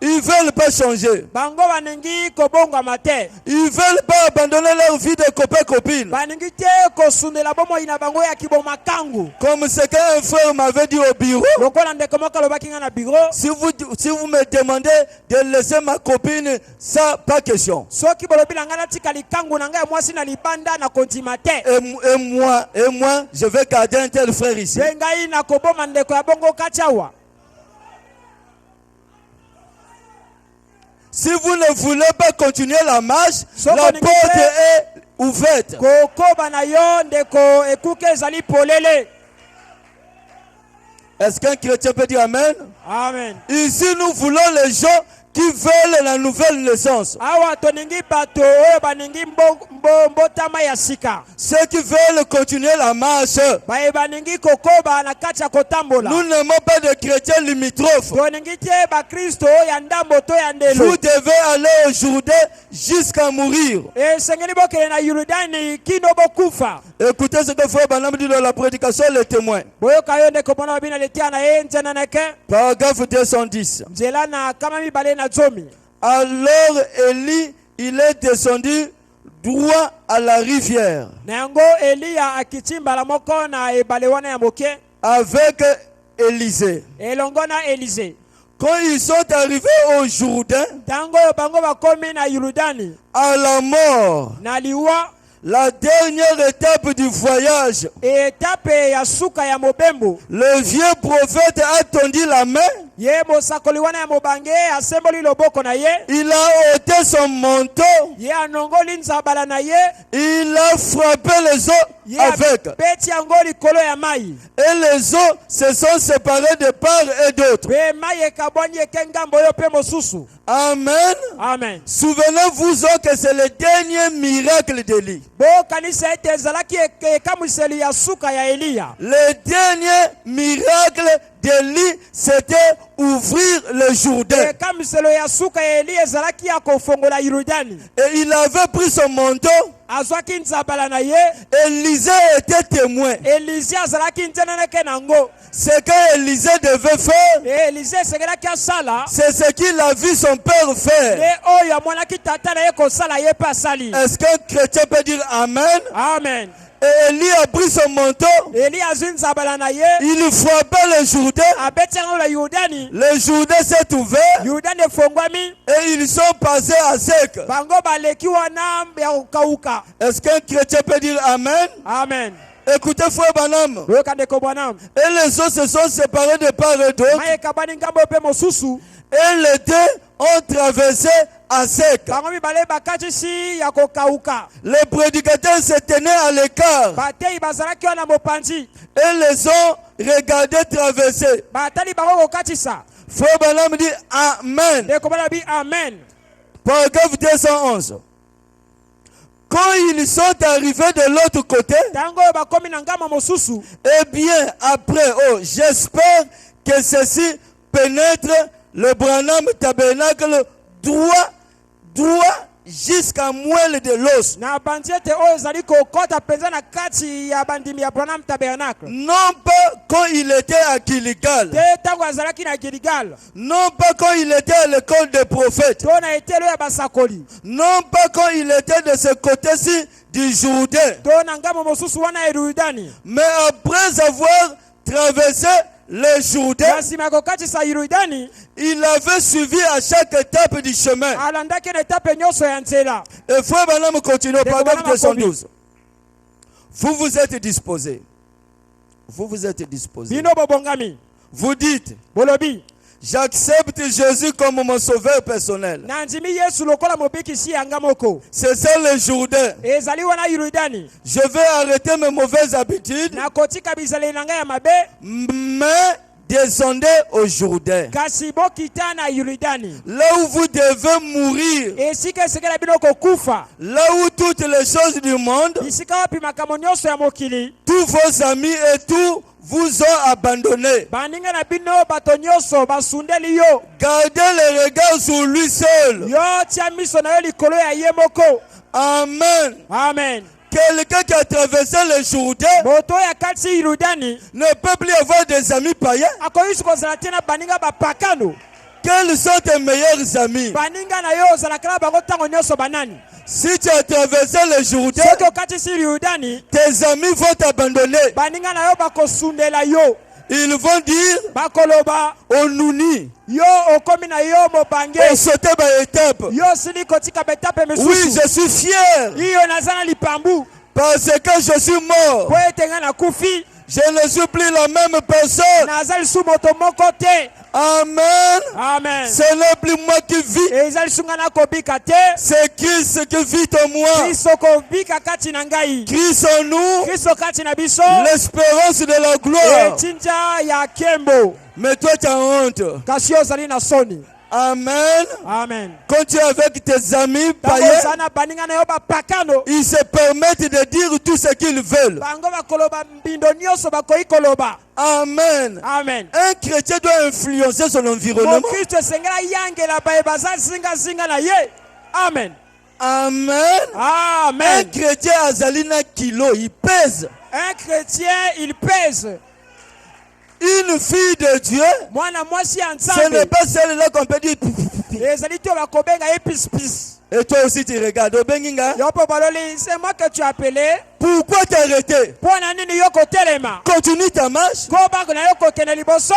Ils veulent pas changer. Bango baningi kobongama te. Ils veulent pas abandonner leur vie de copain-copine. Baningi te kosundela bomoi na bango ya kiboma kangu. Comme ce qu'un frère m'avait dit au bureau. Lokola ndeko moko alobaki nga na bureau. Si vous me demandez de laisser ma copine, ça, pas question. Soki bolobi na nga natika likangu na nga ya mwasi na libanda na kondima te. Et moi, je vais garder un tel frère ici. Ngai na koboma ndeko ya bongo kati awa. Si vous ne voulez pas continuer la marche, Soko la ningi porte te. est ouverte. Kokoba na yo ndeko ekuke ezali polele. Est-ce qu'un chrétien peut dire Amen? Amen. Ici, nous voulons les gens qui veulent la nouvelle naissance. Awa toningi bato oyo baningi mbotama ya sika. Ceux qui veulent continuer la marche. Bae baningi kokoba na kati ya kotambola. Nous n'aimons pas de chrétiens limitrophes. Toningi te ba Kristo ya ndambo to ya ndelo. Vous devez aller au Jourdain jusqu'à mourir. Sengeli bokele na Yordani kino bokufa. Écoutez ce que Frère Branham dit dans la prédication, les témoins. Boyoka yo ndeko mwana babina letia na ye njana neke. Paragraphe 210. Nzela na kama mibale na zomi. Alors Élie, il est descendu droit à la rivière Na yango Eliya akitimba la moko na ebale wana ya moke. avec Élisée. Elongo na Élisée. Quand ils sont arrivés au Jourdain, Tango yo bango bakomi na Yordani. à la mort, Na liwa. la dernière étape du voyage, Etape ya suka ya mobembo. le vieux prophète a tendu la main, Ye mosakoli wana ya mobange asemboli loboko na ye. il a ôté son manteau, Ye anongoli nzabala na ye. il a frappé les eaux Ye avec. beti yango likolo ya mai. Et les eaux se sont séparées de part et d'autre. Pe mai ekabwani eke ngambo yo pe mosusu. Amen. Amen. Souvenez-vous que c'est le dernier miracle d'Élie. Bo kanisa ete ezalaki ekamwiseli ya suka ya Eliya. Le dernier miracle d'Élie, c'était ouvrir le Jourdain. Ekamiselo ya suka ya Eliya ezalaki ya kofongola Yordani. Et il avait pris son manteau. Azwaki nzabala na ye. Élisée était témoin. Élisée azalaki nteneneke nango. Ce qu'Élisée devait faire, Élisée esengelaki asala. c'est ce qu'il a vu son père faire. E oyo amonaki tata na ye kosala ye pe asali. Est-ce qu'un chrétien peut dire Amen? Amen. Et Élie a pris son manteau. Eli azwi nzabala na ye. Il frappait le Jourdain. Abeti yango na Yordani. Le Jourdain s'est ouvert. Yordani efongwami. Et ils sont passés à sec. Bango baleki wana ya kokauka. Est-ce qu'un chrétien peut dire Amen? Amen. Écoutez, Frère Branham. Yoka ndeko bwanam. Et les eaux se sont séparées de part et d'autre. Mai ekabani ngambo pe mosusu. Et les deux ont traversé à sec. Bango mibale bakatisi ya kokauka. Les prédicateurs se tenaient à l'écart. Batei bazalaki wana mopanzi. Et les ont regardé traverser. Batali bango kokatisa. Frère Branham dit Amen. Ndeko bwana bi amen. Paragraphe 211. Quand ils sont arrivés de l'autre côté, Tango bakomi na ngama mosusu. eh bien, après, j'espère que ceci pénètre le Branham tabernacle droit jusqu'à moelle de l'os. Na bandiete oyo ezali kokota penza na kati ya bandimi ya Branham tabernacle. Non pas quand il était à Gilgal. Te tango azalaki na Gilgal. Non pas quand il était à l'école des prophètes. To na etelo ya basakoli. Non pas quand il était de ce côté-ci du Jourdain. To na ngamo mosusu wana ya Yordani. Mais après avoir traversé le Jourdain, Nasima kokatisa Yordani. il avait suivi à chaque étape du chemin. Alandaki na etape nyonso ya nzela. Et Frère Branham continue au paragraphe Branham 212. Vous êtes disposés. Vous êtes disposés. Bino bobongami. Vous dites, Bolobi. j'accepte Jésus comme mon sauveur personnel. Nandimi Yesu lokola mobikisi yanga moko. C'est ça le Jourdain. Ezali wana Yordani. Je vais arrêter mes mauvaises habitudes, Na kotika bizale nanga ya mabe. mais descendez au Jourdain. Kasi bokita na Yordani. Là où vous devez mourir. Esika esekela bino kokufa. Là où toutes les choses du monde, Isika wapi makambo nyonso ya mokili. tous vos amis et tous vous ont abandonné. baninga na bino bato nyonso basundeli yo. Gardez le regard sur lui seul. Yo tia miso na yo likolo ya ye moko. Amen. Amen. Quelqu'un qui a traversé le Jourdain moto ya kati Yordani ne peut plus avoir des amis païens. akoyisi kozala te na baninga bapakano. Quels sont tes meilleurs amis? baninga na yo ozalaka na bango ntango nyonso banani. Si tu as traversé le Jourdain, soki okatisi Yordani tes amis vont t'abandonner. baninga na yo bakosundela yo. Ils vont dire, bakoloba on nous nie, yo okomi na yo mobange. on sautait par étape. Yo sili kotika betape Oui, misusu. je suis fier Iyo naza na lipambu parce que je suis mort. po ete nga na kufi. Je ne suis plus la même personne. naza lisu moto moko te. Amen. Amen. Ce n'est plus moi qui vis, eza lisu nga na kobika te. c'est Christ qui vit en moi. kristo kobika kati na ngai. Christ en nous, kristo kati na biso. l'espérance de la gloire. etinja ya kembo. Mais toi, tu as honte. kasi yo ozali na soni. Amen. Amen. Quand tu es avec tes amis ntango païens, oza na baninga na yo bapakano. ils se permettent de dire tout ce qu'ils veulent. bango bakoloba mbindo nyonso bakoki koloba. Amen. Amen. Un chrétien doit influencer son environnement. mokristo esengela yangela baye baza zingazinga na ye. Amen. Amen. Un Amen. chrétien azali na kilo, il pèse. Un chrétien, il pèse. Une fille de Dieu, Mwana mwasi ya ce n'est nzambe. pas celle-là qu'on peut dire. ezali te bakobenga ye pisipisi. Et toi aussi tu regardes. Obenginga. yo mpo baloli c'est moi que tu as appelé. Pourquoi t'arrêter? mpo na nini yo kotelema. Continue ta marche. ko bako na yo kokende liboso.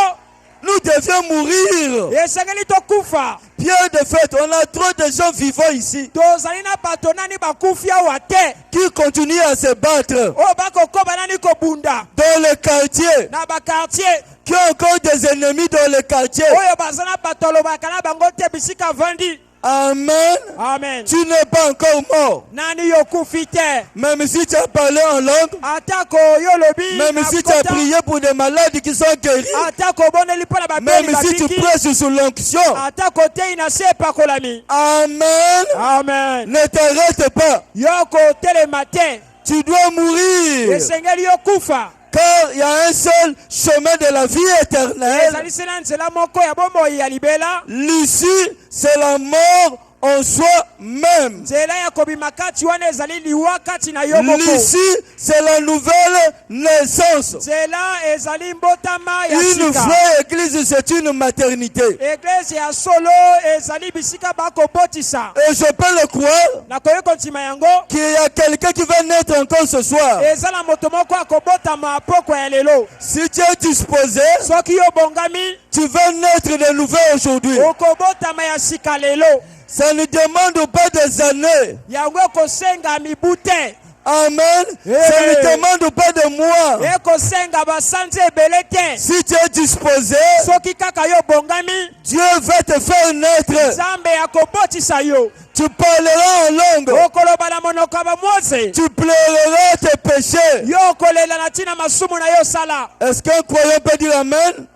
Nous devions mourir. esengeli tokufa. Pierre de fait, on a trop de gens vivants ici tozali na bato nani bakufi awa te. qui continuent à se battre oyo bakokoba nani kobunda. dans le quartier, na bakartier. qui ont encore des ennemis dans le quartier. oyo baza na bato alobaka na bango te bisika vandi. Amen. Amen. Tu n'es pas encore mort. nani yo kufi te. Même si tu as parlé en langue, atako yo lobi. même si tu as prié pour des malades qui sont guéris, atako oboneli mpo na babeli même si tu babiki. prêches sous l'onction. atako te ina se epakolami. Amen. Amen. Ne t'arrête pas. yo kotelema te. Tu dois mourir. esengeli yo kufa. Car il y a un seul chemin de la vie éternelle. ezali se na nzela moko ya bomoi ya libela. L'issue, c'est la mort en soi-même. nzela ya kobima kati wana ezali liwa kati na yo moko. L'issue, c'est la nouvelle naissance. nzela ezali mbotama ya Une sika. vraie église, c'est une maternité. eglise ya solo ezali bisika bakobotisa. Et je peux le croire nakoki kontima yango. qu'il y a quelqu'un qui va naître encore ce soir. eza na moto moko akobotama pokwa ya lelo. Si tu es disposé, soki yo bongami. tu vas naître de nouveau aujourd'hui. okobotama ya sika lelo. Ça ne demande pas des années. yango ekosenga mibu te. Amen. Ça ne demande pas de mois. ekosenga basanzi ebele te. Si tu es disposé, soki kaka yo bongami. Dieu va te faire naître. nzambe akobotisa yo. Tu parleras en langue. okoloba na monoko ya bamwose. Tu pleureras tes péchés. yo okolela na ntina masumu na yo sala. Est-ce qu'un croyant peut dire Amen?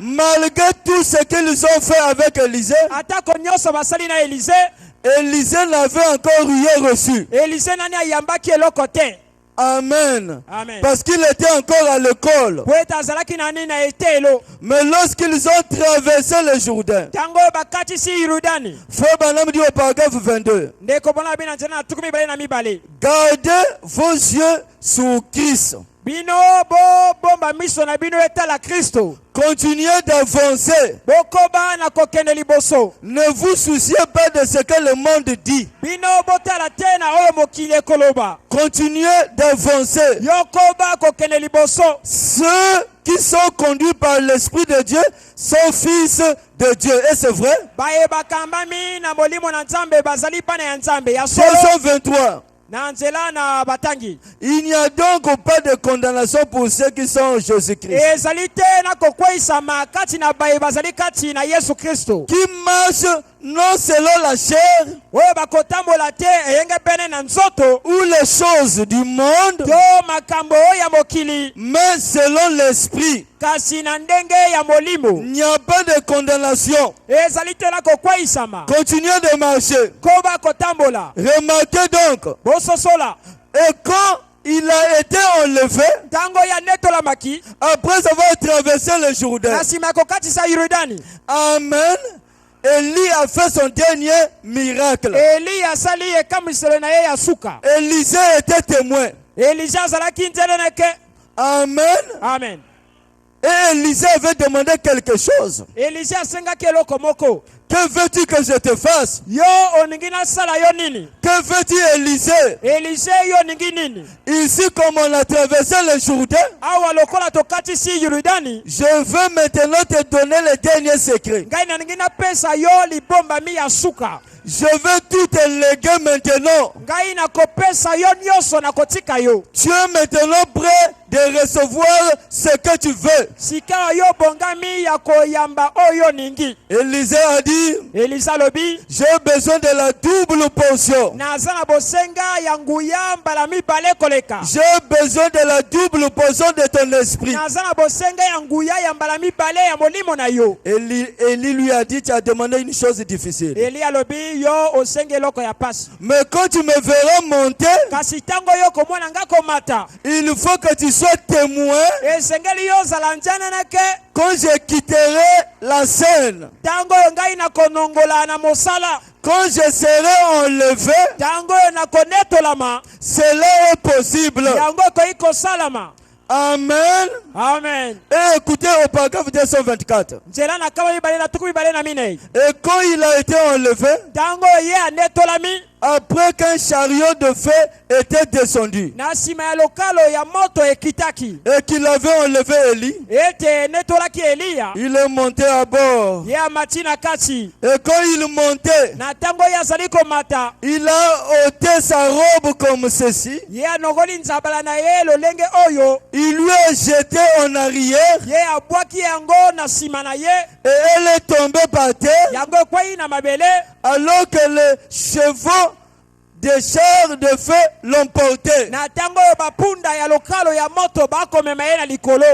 Malgré tout ce qu'ils ont fait avec Élisée, atako nyonso basali na Elize. Élisée n'avait encore rien reçu. Elize nani ayambaki eloko te. Amen. Amen. Parce qu'il était encore à l'école. po ete azalaki na nini na etelo. Mais lorsqu'ils ont traversé le Jourdain, ntango bakatisi Yordani. Frère Branham dit au paragraphe 22, ndeko bona bina nzela na tuku mibale na mibale. gardez vos yeux sur Christ. bino bomba miso na bino etala Kristo. Continuez d'avancer. bokoba na kokende liboso. Ne vous souciez pas de ce que le monde dit. bino botala te na oyo mokili ekoloba. Continuez d'avancer. yokoba kokende liboso. Ceux qui sont conduits par l'Esprit de Dieu sont fils de Dieu. Et c'est vrai. baye bakambami na molimo na nzambe bazali bana ya nzambe ya solo. Verset 23. na nzela na batangi. Il n'y a donc pas de condamnation pour ceux qui sont en Jésus-Christ, ezali te na kokweisama kati na baye bazali kati na Yesu Kristo. qui marchent non selon la chair oyo bakotambola te eyenge pene na nzoto. ou les choses du monde, to makambo oyo ya mokili. mais selon l'Esprit. kasi na ndenge ya molimo. Il n'y a pas de condamnation. ezali te na kokweisama. Continuez de marcher. ko bakotambola. Remarquez donc, bososola. et quand il a été enlevé ntango ya netolamaki après avoir traversé le Jourdain. na nsima ya kokatisa Yordani. Amen. Élie a fait son dernier miracle. Eli asali ekamiselo na ye ya suka. Élisée était témoin. Elija azalaki nzeneneke. Amen. Amen. Et Élisée avait demandé quelque chose. Elija asengaki eloko moko. Que veux-tu que je te fasse? Yo oningi nasala yo nini? Que veux-tu, Élisée? Elise yo oningi nini? Ici, comme on a traversé le Jourdain, Awa lokola tokatisi Yordani. je veux maintenant te donner le dernier secret. Ngai naningi napesa yo libombami ya suka. Je veux tout te léguer maintenant. Ngai nakopesa yo nyonso nakotika yo. Tu es maintenant prêt de recevoir ce que tu veux. Sika yo bongami ya koyamba oyo ningi. Élisée a dit, Elisa lobi. j'ai besoin de la double portion. Naza na bosenga ya nguya mbala mibale koleka. J'ai besoin de la double portion de ton esprit. Naza na bosenga ya nguya ya mbala mibale ya molimo na yo. Élie lui a dit, tu as demandé une chose difficile. Eli alobi yo osenge eloko ya pasi. Mais quand tu me verras monter, Kasi tango yo komona nga komata. il faut que tu sois témoin Esengeli yo zala njana nake. quand je quitterai la scène. Tango yo ngai na konongola na mosala. Quand je serai enlevé, Tango yo na konetolama. cela est possible. Yango koi kosalama. Amen. Amen. Et écoutez au paragraphe 224. Njela na kama mibale na tuku mibale na minei. Et quand il a été enlevé, Tango ye anetolami. après qu'un chariot de feu était descendu Na sima ya lokalo ya moto ekitaki. et qu'il avait enlevé Élie, Ete netolaki Eliya. il est monté à bord. Ye amati na kati. Et quand il montait, Na tango ye azali komata. il a ôté sa robe comme ceci. Ye anongoli nzabala na ye lolenge oyo. Il lui a jeté en arrière Ye abwaki yango na sima na ye. et elle est tombée par terre Yango ekwei na mabele. alors que les chevaux des chars de feu l'ont porté. Na tango oyo bapunda ya lokalo ya moto bakomema ye na likolo.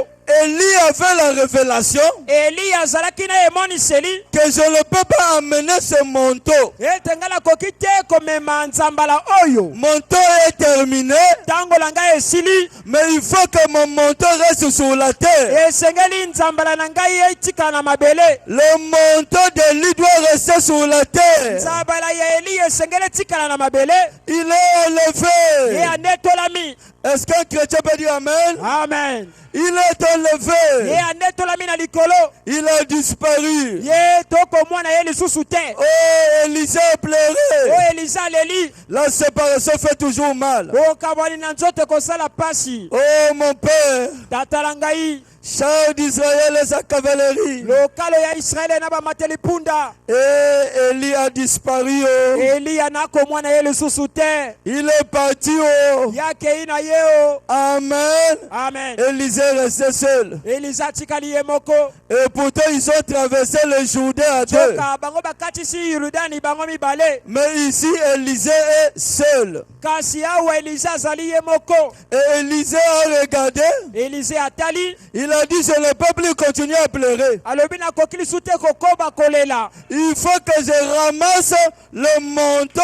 Élie avait la révélation Eli azalaki na emoniseli. que je ne peux pas amener ce manteau. Ete nga nakoki te komema nzambala oyo. Mon temps est terminé, Tango na ngai esili. mais il faut que mon manteau reste sur la terre. Esengeli nzambala na ngai etika na mabele. Le manteau d'Élie doit rester sur la terre. Nzambala ya Eli esengeli etikala na mabele. Il est Ye enlevé. anetolami. Est-ce qu'un chrétien peut dire Amen? Amen. Il est Ye enlevé. anetolami na likolo. Il a disparu. Ye tokomona ye lisusu te. Oh, Élisée a O pleuré. Elisa aleli. La séparation fait toujours mal. Okabwani na nzoto kosala pasi. Oh, mon père, Tata na ngai. chars d'Israël et sa cavalerie. Lokalo ya Israele na bamateli punda. Et Élie a disparu. Oh. Eliya nakomona ye lisusu te. Il est parti. Oh. Yakei na ye o. Amen. Amen. Élisée est resté seul. Elisa tikali ye moko. Et pourtant, ils ont traversé le Jourdain à deux. Joka bango bakatisi Yordani bango mibale. Mais ici, Élisée est seul. Kasi awa Elisa azali ye moko. Et Élisée a regardé. Elise atali. Il a dit, je ne peux plus continuer à pleurer. Alobi nakoki lisusu te kokoba kolela. Il faut que je ramasse le manteau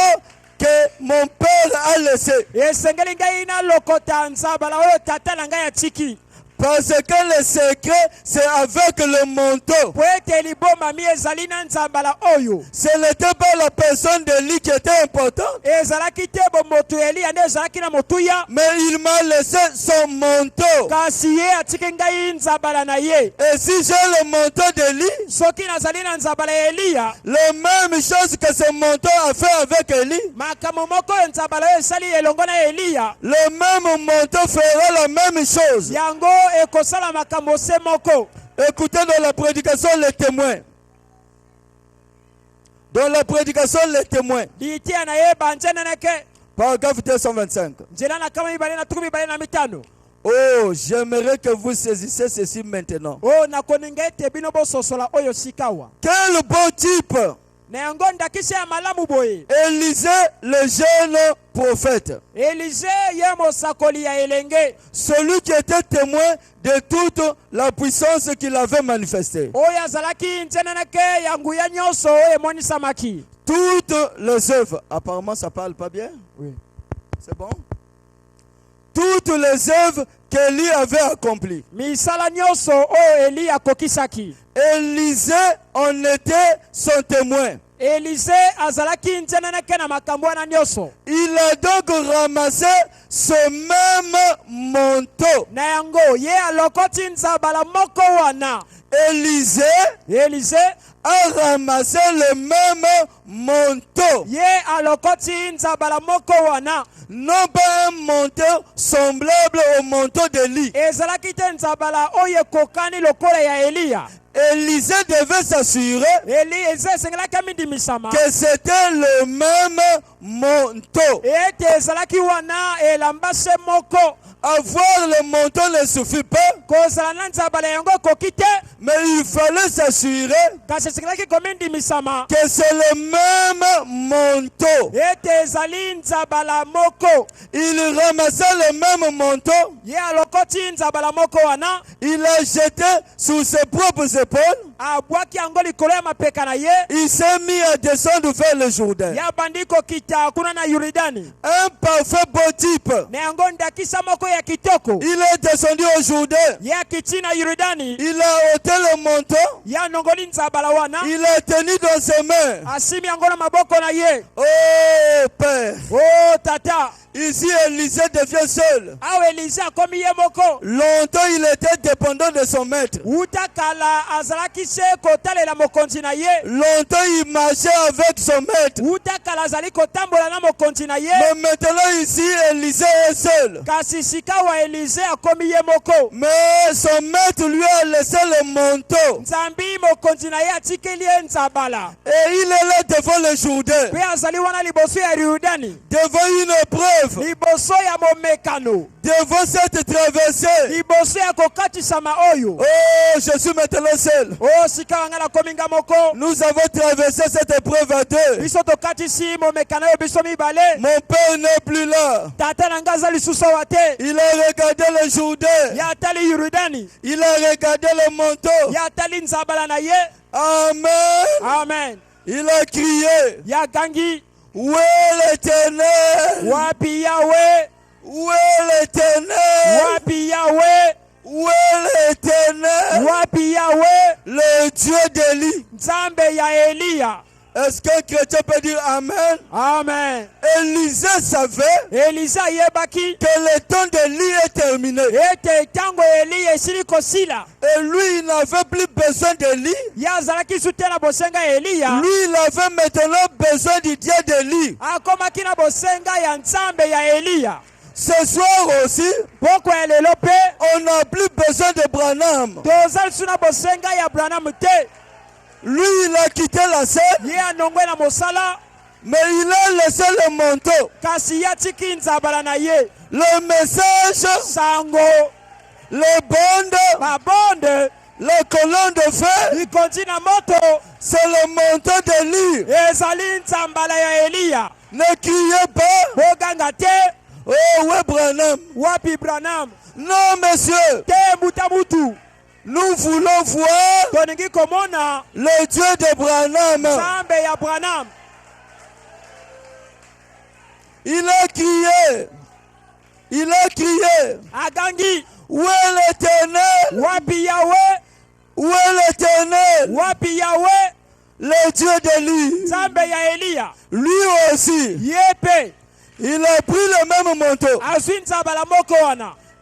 que mon père a laissé. Esengeli ngai na lokota nzabala oyo tata na ngai atiki. Parce que le secret, c'est avec le manteau. Po ete libomami ezali na nzambala oyo. Ce n'était pas la personne de lui qui était importante. Ezalaki te bomoto Eliya nde ezalaki na motuya. Mais il m'a laissé son manteau. Kasi ye atiki ngai nzambala na ye. Et si j'ai le manteau de lui, Soki nazali na nzambala ya Eliya. la même chose que ce manteau a fait avec Élie, Makambo moko oyo nzambala oyo esali elongo na Eliya. le même manteau fera la même chose. Yango ekosala makambo se moko. Écoutez dans la prédication les témoins. Dans la prédication les témoins. Liitia na ye banjeneneke. Paragraphe 225. Nzela na kama mibale na tuku mibale na mitano. Oh, j'aimerais que vous saisissiez ceci maintenant. O nakoninga ete bino bososola oyo sikawa. Quel beau type! Na yango ndakisi ya malamu boye. Élisée, le jeune prophète. Elise ye mosakoli ya elenge. Celui qui était témoin de toute la puissance qu'il avait manifestée. Oyo azalaki njeneneke ya nguya nyonso oyo emonisamaki. Toutes les œuvres. Apparemment, ça parle pas bien? Oui. C'est bon? Toutes toutes les œuvres qu'Élie avait accomplies. misala nyonso oyo Eli akokisaki. Élisée en était son témoin. Élise azalaki nzeneneke na makambo wana nyonso. Il a donc ramassé ce même manteau. Na yango ye alokoti nzabala moko wana. Élise a ramassé le même manteau. Ye alokoti nzabala moko wana. Non pas un manteau semblable au manteau d'Élie. Ezalaki te nzabala oyo ekokani lokola ya Eliya. Élisée devait s'assurer que c'était le même manteau. Avoir le manteau ne suffit pas, mais il fallait s'assurer que c'est le même manteau. Il ramassait le même manteau. Il a jeté sur ses propres épaules. Il s'est mis à descendre vers le Jourdain. Un parfait beau type. Il est descendu au Jourdain. Il a ôté le manteau. Il a tenu dans ses mains. Oh Père. Oh Tata. Ici, Élisée devient seul. Longtemps, il était dépendant de son maître. Longtemps, il marchait avec son maître. Mais maintenant, ici, Élisée est seul. Mais son maître lui a laissé le manteau. Et il est là devant le Jourdain. Devant une épreuve. Devant cette traversée. Oh, je suis maintenant seul. Nous avons traversé cette épreuve à deux. Mon père n'est plus là. Il a regardé le Jourdain. Il a regardé le manteau. Amen. Amen. Il a crié. Où est l'Éternel? Wapi Yahweh? Où est l'Éternel? Wapi Yahweh? Où est l'Éternel? Wapi Yahweh? Le Dieu d'Élie. Nzambe ya Eliya. Est-ce qu'un chrétien peut dire Amen? Amen. Élisée savait que le temps d'Élie est terminé. Et lui, il n'avait plus besoin d'Élie. Lui, il avait maintenant besoin du Dieu d'Élie. Ce soir aussi, on n'a plus besoin de Branham. Lui, il a quitté la scène, mais il a laissé le manteau. Le message, les bandes, les colonnes de feu, c'est le manteau d'Élie. Ne criez pas. Oh, ouais, Branham. Non, monsieur. Nous voulons voir le Dieu de Branham. Il a crié. Agangi. Où est l'Éternel? Wapi Yahweh? Où est l'Éternel? Wapi Yahweh? Le Dieu d'Élie. Lui aussi. Il a pris le même manteau.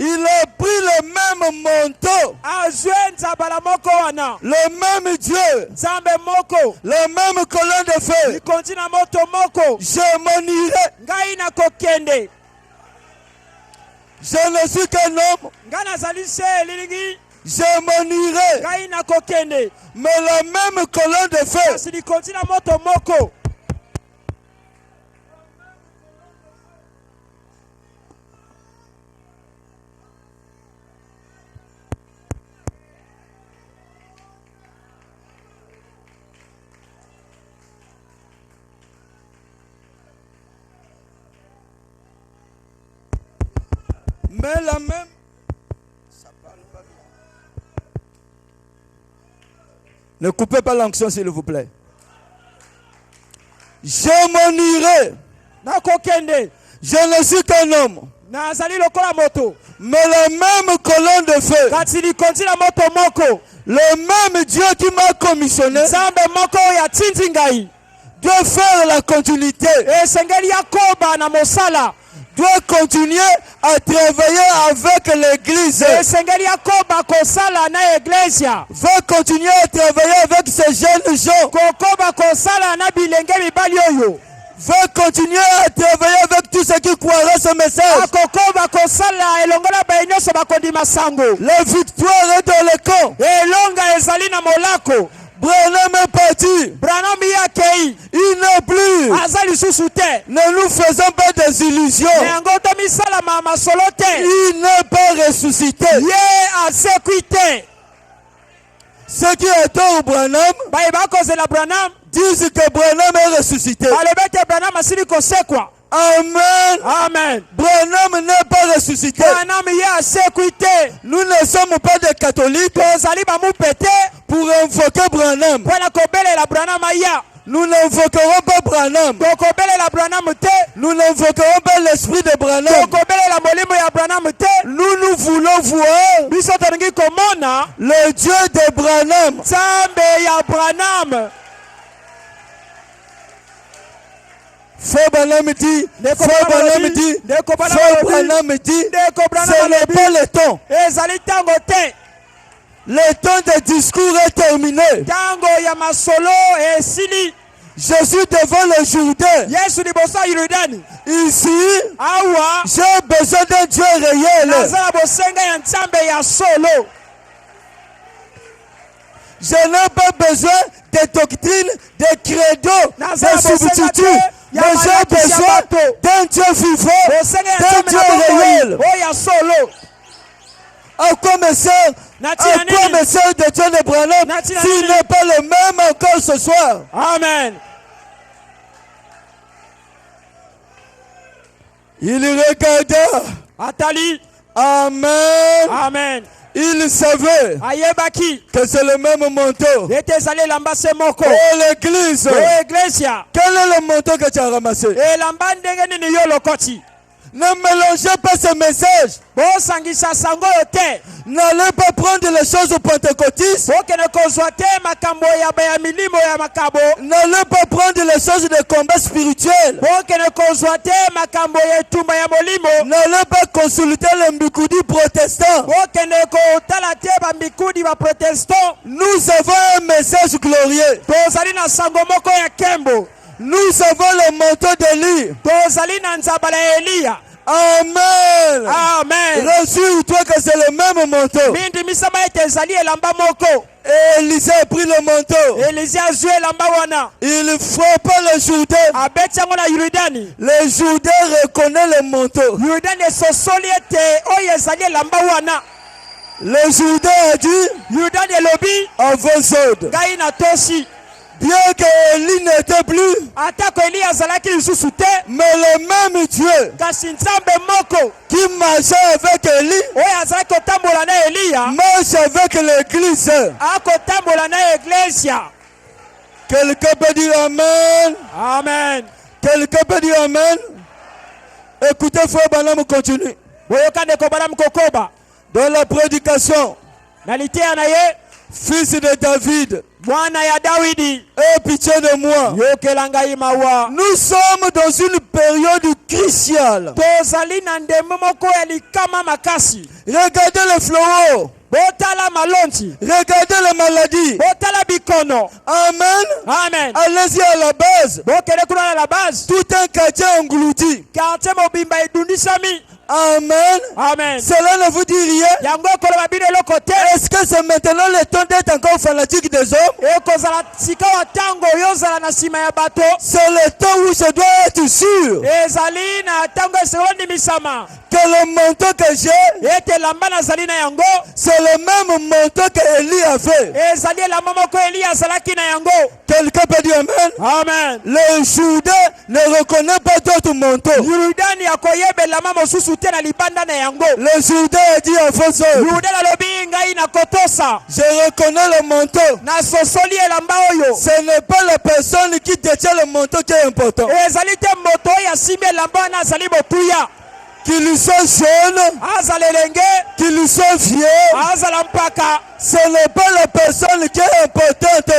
Il a pris le même manteau. Le même Dieu. Le même colonne de feu. Je m'en irai. Je ne suis qu'un homme. Je m'en irai. Mais la même colonne de feu. Mais la même. Ça parle pas bien. Ne coupez pas l'onction, s'il vous plaît. Je m'en irai. Je ne suis qu'un homme. Mais la même colonne de feu, le même Dieu qui m'a commissionné doit faire la continuité, doit continuer à travailler avec l'église, va continuer à travailler avec ces jeunes gens, va continuer à travailler avec tous ceux qui croiraient ce message. La victoire est dans le camp. Branham est parti. Il n'est plus. Ne nous faisons pas des illusions. Il n'est pas ressuscité. Ceux qui attendent Branham disent que Branham est ressuscité. Amen. Amen. Branham n'est pas ressuscité. Nous ne sommes pas des catholiques pour invoquer Branham. Nous n'invoquerons pas Branham. Nous n'invoquerons pas l'esprit de Branham. Nous voulons voir le Dieu de Branham. Frère Branham dit, ce n'est pas le temps. Le temps des discours est terminé. Je suis devant le Jourdain. Ici, j'ai besoin d'un Dieu réel. Je n'ai pas besoin de doctrines, de credos, de substituts. Mais j'ai besoin d'un Dieu vivant, d'un Dieu réel. À quoi me sert de Dieu de Branham s'il n'est pas le même encore ce soir? Amen. Il regardait. Atali. Amen. Amen. Il savait que c'est le même manteau. Oh l'église. Quel est le manteau que tu as ramassé? Ne mélangez pas ce message. N'allez pas prendre les choses pentecôtistes. N'allez pas prendre les choses de combat spirituel. N'allez pas consulter les Mbikoudi protestants. Nous avons un message glorieux. Nous avons le manteau d'Élie. Amen. Amen. Rassure-toi que c'est le même manteau. Élisée a pris le manteau. Il frappa le Jourdain. Le Jourdain reconnaît le manteau. Le Jourdain a dit, avance. Bien que Élie n'était plus, mais le même Dieu qui marchait avec Élie marche avec l'église. Quelqu'un peut dire Amen. Amen. Quelqu'un peut dire Amen. Écoutez, frère Branham continue. Dans la prédication, fils de David, aie pitié de moi. Nous sommes dans une période cruciale. Regardez le fléau. Regardez les maladies. Amen. Amen. Allez-y à la base. Tout un quartier englouti. Amen. Amen. Cela ne vous dit rien. Est-ce que c'est maintenant le temps d'être encore fanatique des hommes? C'est le temps où je dois être sûr que le manteau que j'ai, c'est le même manteau que Élie avait. Quelqu'un peut dire Amen. Amen. Le Jourdain ne reconnaît pas d'autres manteaux. Le Jourdain a dit en faux. Je reconnais le manteau. Ce n'est pas la personne qui détient le manteau qui est important. qu'il soit jeune, qu'il soit vieux, ce n'est pas la personne qui est importante.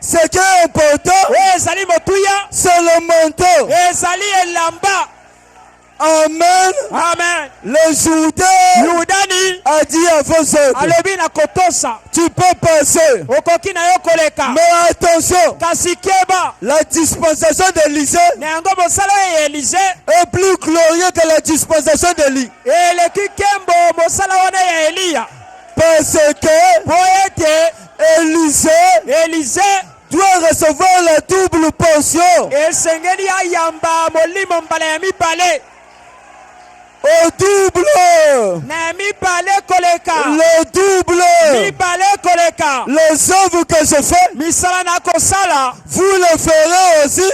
Ce qui est important, c'est le manteau. Amen. Amen. Le Jourdain a dit à vos autres, tu peux passer. Mais attention, la dispensation d'Élisée est plus glorieuse que la dispensation d'Élie. Parce que Élisée doit recevoir la double portion. Au double. Le double. Les œuvres que je fais, vous le ferez aussi.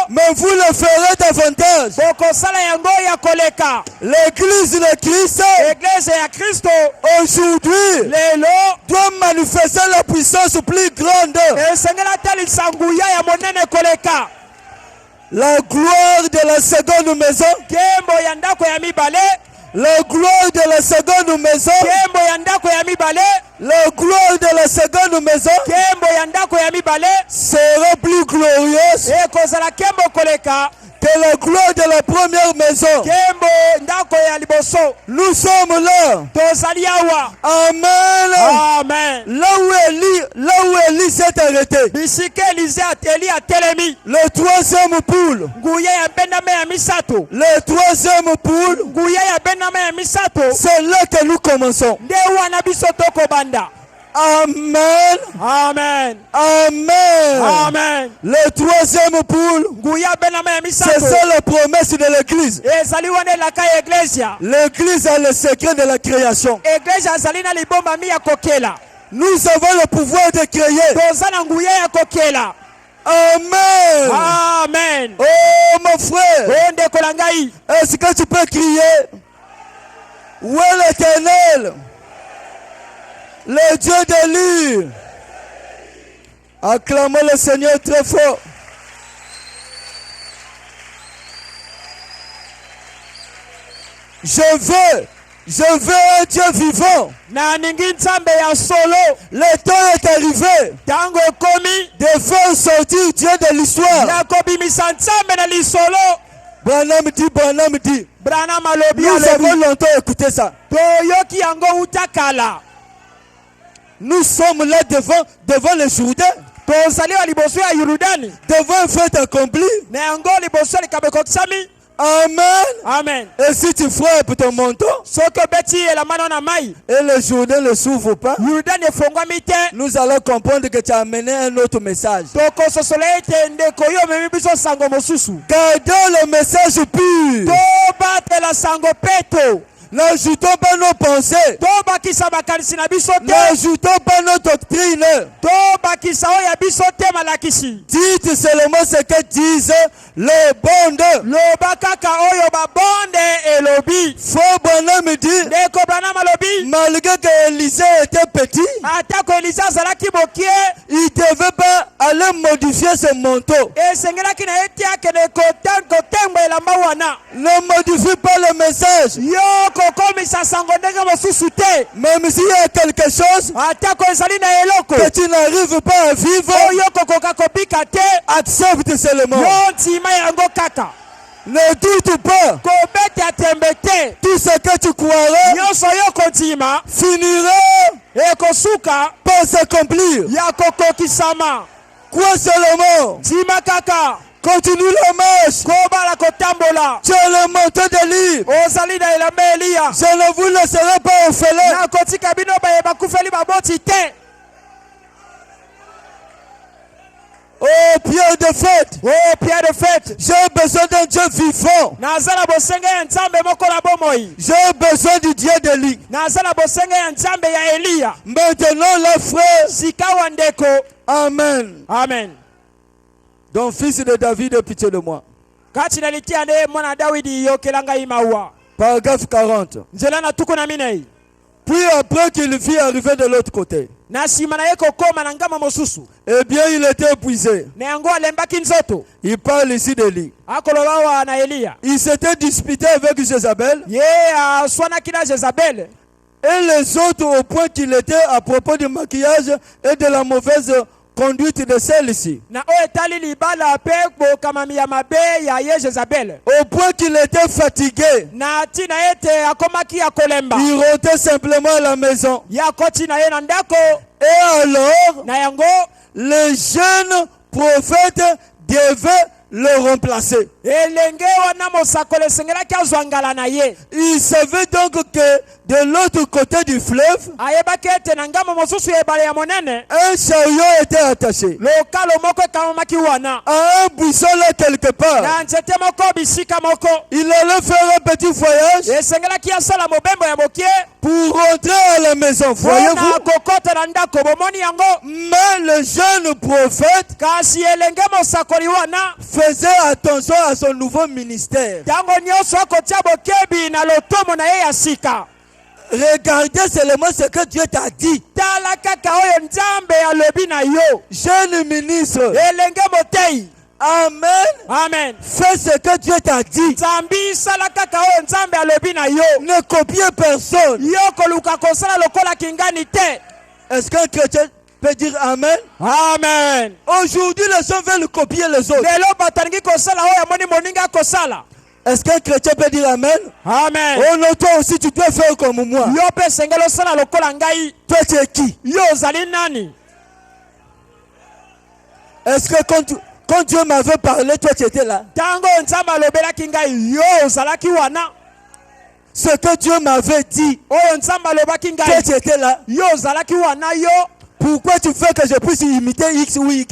Mais vous le ferez davantage. L'église de Christ aujourd'hui doit manifester la puissance plus grande. La gloire de la seconde maison. La gloire de la seconde maison. La gloire de la seconde maison sera plus glorieuse que la gloire de la première maison. Nous sommes là. Amen. Amen. Là où Élie s'est arrêté. Le troisième poule. Le troisième poule. C'est là que nous commençons. Amen. Amen. Amen. Amen. Le troisième poule, c'est ça la promesse de l'église. L'église a le secret de la création. Nous avons le pouvoir de créer. Amen. Amen. Oh mon frère, est-ce que tu peux crier? Où est l'Éternel? Le Dieu d'Élie. Acclamons le Seigneur très fort. Je veux un Dieu vivant. Le temps est arrivé de faire sortir Dieu de l'histoire. Branham dit. Nous avons longtemps écouté ça. Nous sommes là devant le Jourdain. Devant un fait accompli. Amen. Amen. Et si tu frappes ton manteau et le Jourdain ne s'ouvre pas, nous allons comprendre que tu as amené un autre message. Gardons le message pur. N'ajoutons pas nos pensées. N'ajoutons pas nos doctrines. Dites seulement ce que disent les bondes. Frère Branham dit, malgré que Élisée était petit, il ne devait pas aller modifier ce manteau. Ne modifie pas le message. Même s'il y a quelque chose que tu n'arrives pas à vivre, accepte seulement. Ne doute pas. Tout ce que tu croiras finira par s'accomplir. Quoi seulement? Continue la marche. Tu as le manteau d'Élie. Je ne vous laisserai pas orphelin. Oh pierre de fête. J'ai besoin d'un Dieu vivant. J'ai besoin du Dieu d'Élie. Maintenant la frère. Amen. Amen. Donc fils de David, pitié de moi. Paragraphe 40. Puis après qu'il vit arriver de l'autre côté, Eh bien, il était épuisé. Il parle ici de lui. Il s'était disputé avec Jézabel. Et les autres au point qu'il était à propos du maquillage et de la mauvaise conduite de celle-ci. Au point qu'il était fatigué. Il rôtait simplement à la maison. Et alors, les jeunes prophètes devaient le remplacer. Il savait donc que de l'autre côté du fleuve, un chariot était attaché à un buisson là quelque part. Il allait faire un petit voyage pour rentrer à la maison. Voyez-vous? Mais le jeune prophète faisait attention à son nouveau ministère. Regardez seulement ce que Dieu t'a dit. Jeune ministre. Amen. Amen. Fais ce que Dieu t'a dit. Ne copiez personne. Est-ce qu'un chrétien peut dire Amen? Amen. Aujourd'hui, les gens veulent copier les autres. Est-ce qu'un chrétien peut dire Amen? Amen. Oh non, toi aussi tu dois faire comme moi. Toi tu es qui? Est-ce que quand Dieu m'avait parlé, toi tu étais là? Ce que Dieu m'avait dit, toi tu étais là? Pourquoi tu fais que je puisse imiter X ou Y?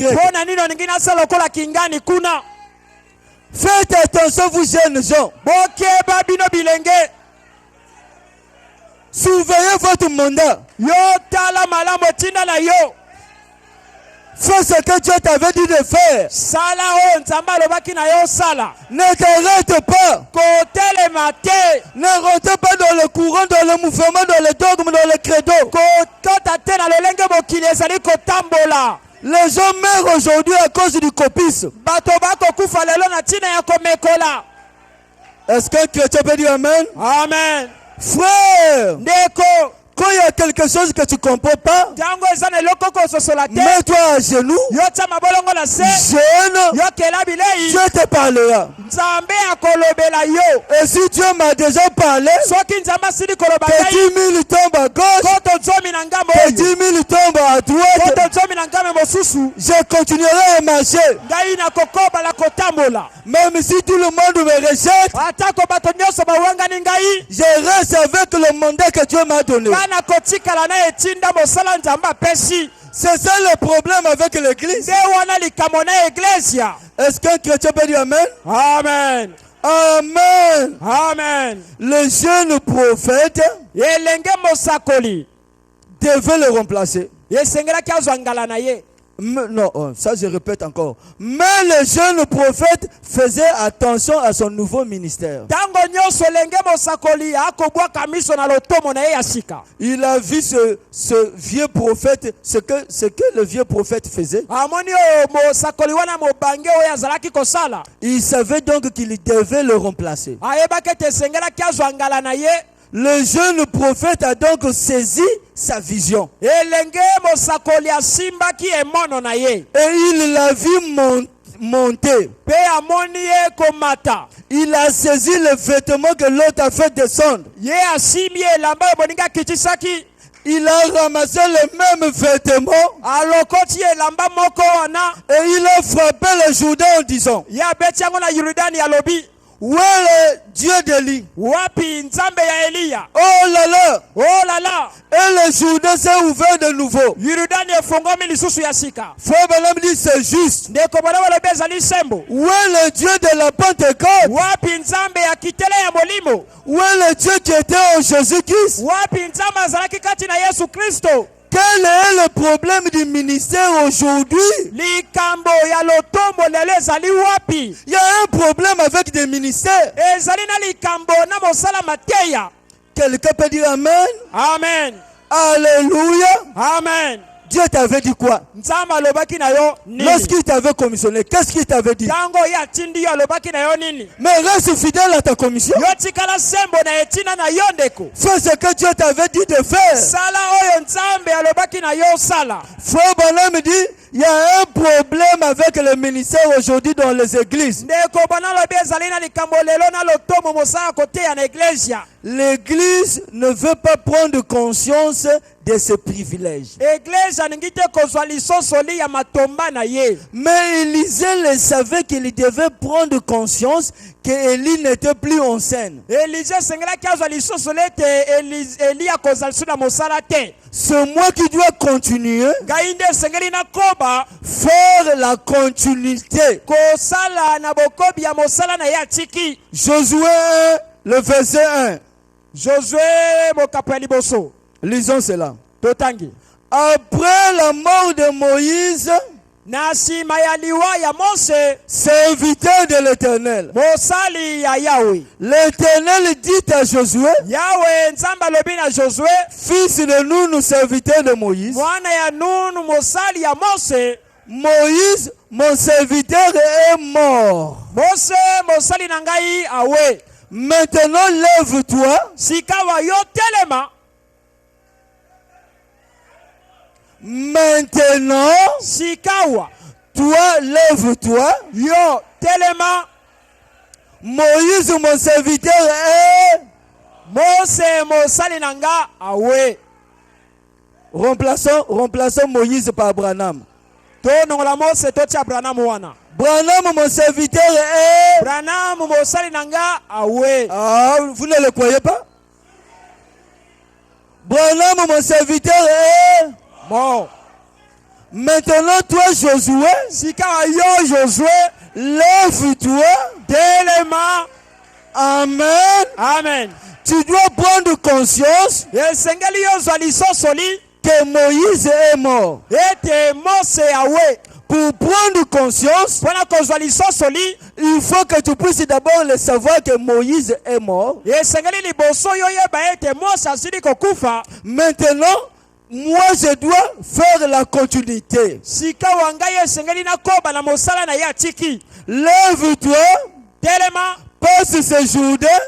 Faites attention, vous jeunes gens. Surveillez votre mandat. Fais ce que Dieu t'avait dit de faire. Ne t'arrête pas. Ne rentre pas dans le courant, dans le mouvement, dans le dogme, dans le credo. Les gens meurent aujourd'hui à cause du copisme. Est-ce qu'un chrétien peut dire Amen? Amen. Frère, quand il y a quelque chose que tu ne comprends pas, mets-toi à genoux, jeûne, Dieu te parlera. Et si Dieu m'a déjà parlé, que 10 000 tombent à gauche, que 10 000 tombent à droite, je continuerai à marcher. Même si tout le monde me rejette, je reste avec le mandat que Dieu m'a donné. C'est ça le problème avec l'église. Est-ce qu'un chrétien peut dire Amen? Amen. Amen. Amen. Le jeune prophète devait le remplacer. Non, ça je répète encore. Mais le jeune prophète faisait attention à son nouveau ministère. Il a vu ce vieux prophète, ce que le vieux prophète faisait. Il savait donc qu'il devait le remplacer. Le jeune prophète a donc saisi sa vision. Et il l'a vu monter. Il a saisi le vêtement que l'autre a fait descendre. Il a ramassé les mêmes vêtements. Et il a frappé le Jourdain en disant: où est le Dieu d'Élie? Oh là là! Oh là là! Et le Jourdain s'est ouvert de nouveau. Frère Branham dit c'est juste. Où est le Dieu de la Pentecôte? Où est le Dieu qui était en Jésus-Christ? Quel est le problème du ministère aujourd'hui? Il y a un problème avec des ministères. Quelqu'un peut dire Amen? Amen. Alléluia. Amen. Dieu t'avait dit quoi? Lorsqu'il t'avait commissionné, qu'est-ce qu'il t'avait dit? Mais reste fidèle à ta commission. Fais ce que Dieu t'avait dit de faire. Frère Branham dit, il y a un problème avec le ministère aujourd'hui dans les églises. L'église ne veut pas prendre conscience de ses privilèges. Mais Élisée le savait qu'il devait prendre conscience qu'Élie n'était plus en scène. C'est moi qui dois continuer faire la continuité. Josué, le verset 1. Lisons cela. Après la mort de Moïse, serviteur de l'Éternel, l'Éternel dit à Josué, fils de Nun, serviteur de Moïse, Moïse, mon serviteur, est mort. Maintenant, lève-toi. Maintenant, toi, lève-toi. Moïse, mon serviteur, est remplaçons Moïse par Branham. Branham, mon serviteur, est... Ah, vous ne le croyez pas? Branham, mon serviteur, est... Bon. Maintenant, toi, Josué, lève-toi. Amen. Amen. Tu dois prendre conscience que Moïse est mort. Pour prendre conscience, il faut que tu puisses d'abord le savoir que Moïse est mort. Maintenant, moi je dois faire la continuité. Lève-toi. Passe ce Jourdain,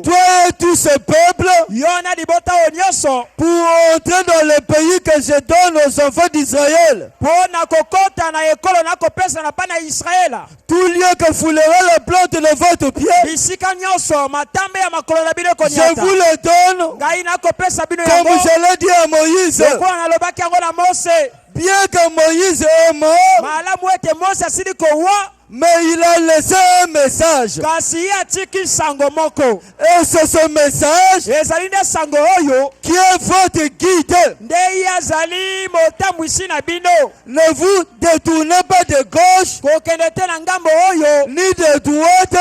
toi et tout ce peuple, pour entrer dans le pays que je donne aux enfants d'Israël. Tout lieu que foulera la plante de votre pied, je vous le donne, comme je l'ai dit à Moïse. Bien que Moïse est mort, mais il a laissé un message. Et c'est ce message qui est votre guide. Ne vous détournez pas de gauche ni de droite.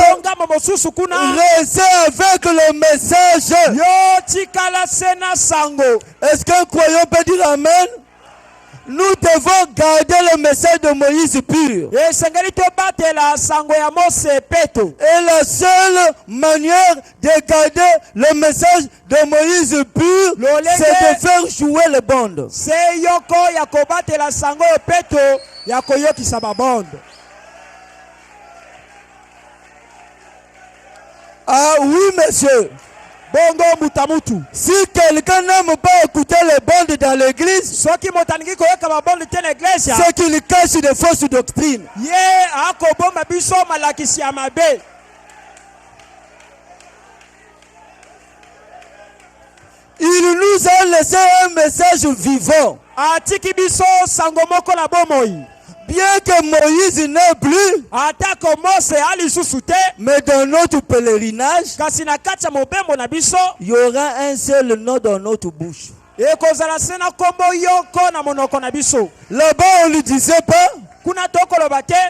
Restez avec le message. Est-ce qu'un croyant peut dire Amen? Nous devons garder le message de Moïse pur. Et la seule manière de garder le message de Moïse pur, c'est de faire jouer les bandes. Ah oui, monsieur. Si quelqu'un n'aime pas écouter les bandes dans l'église, c'est qu'il cache des fausses doctrines. Il nous a laissé un message vivant. Bien que Moïse n'est plus, mais dans notre pèlerinage, il y aura un seul nom dans notre bouche. Là-bas, on ne lui disait pas.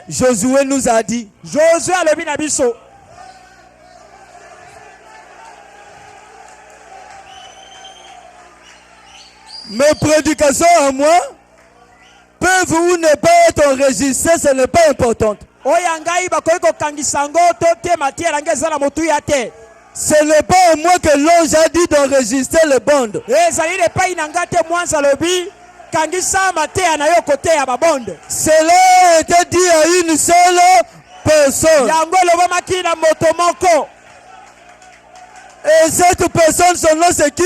Josué nous a dit. Mes prédications à moi peuvent ou ne pas être enregistrées, ce n'est pas important. Ce n'est pas à moi que l'ange a dit d'enregistrer les bandes. Cela était dit à une seule personne. Et cette personne, son nom c'est qui?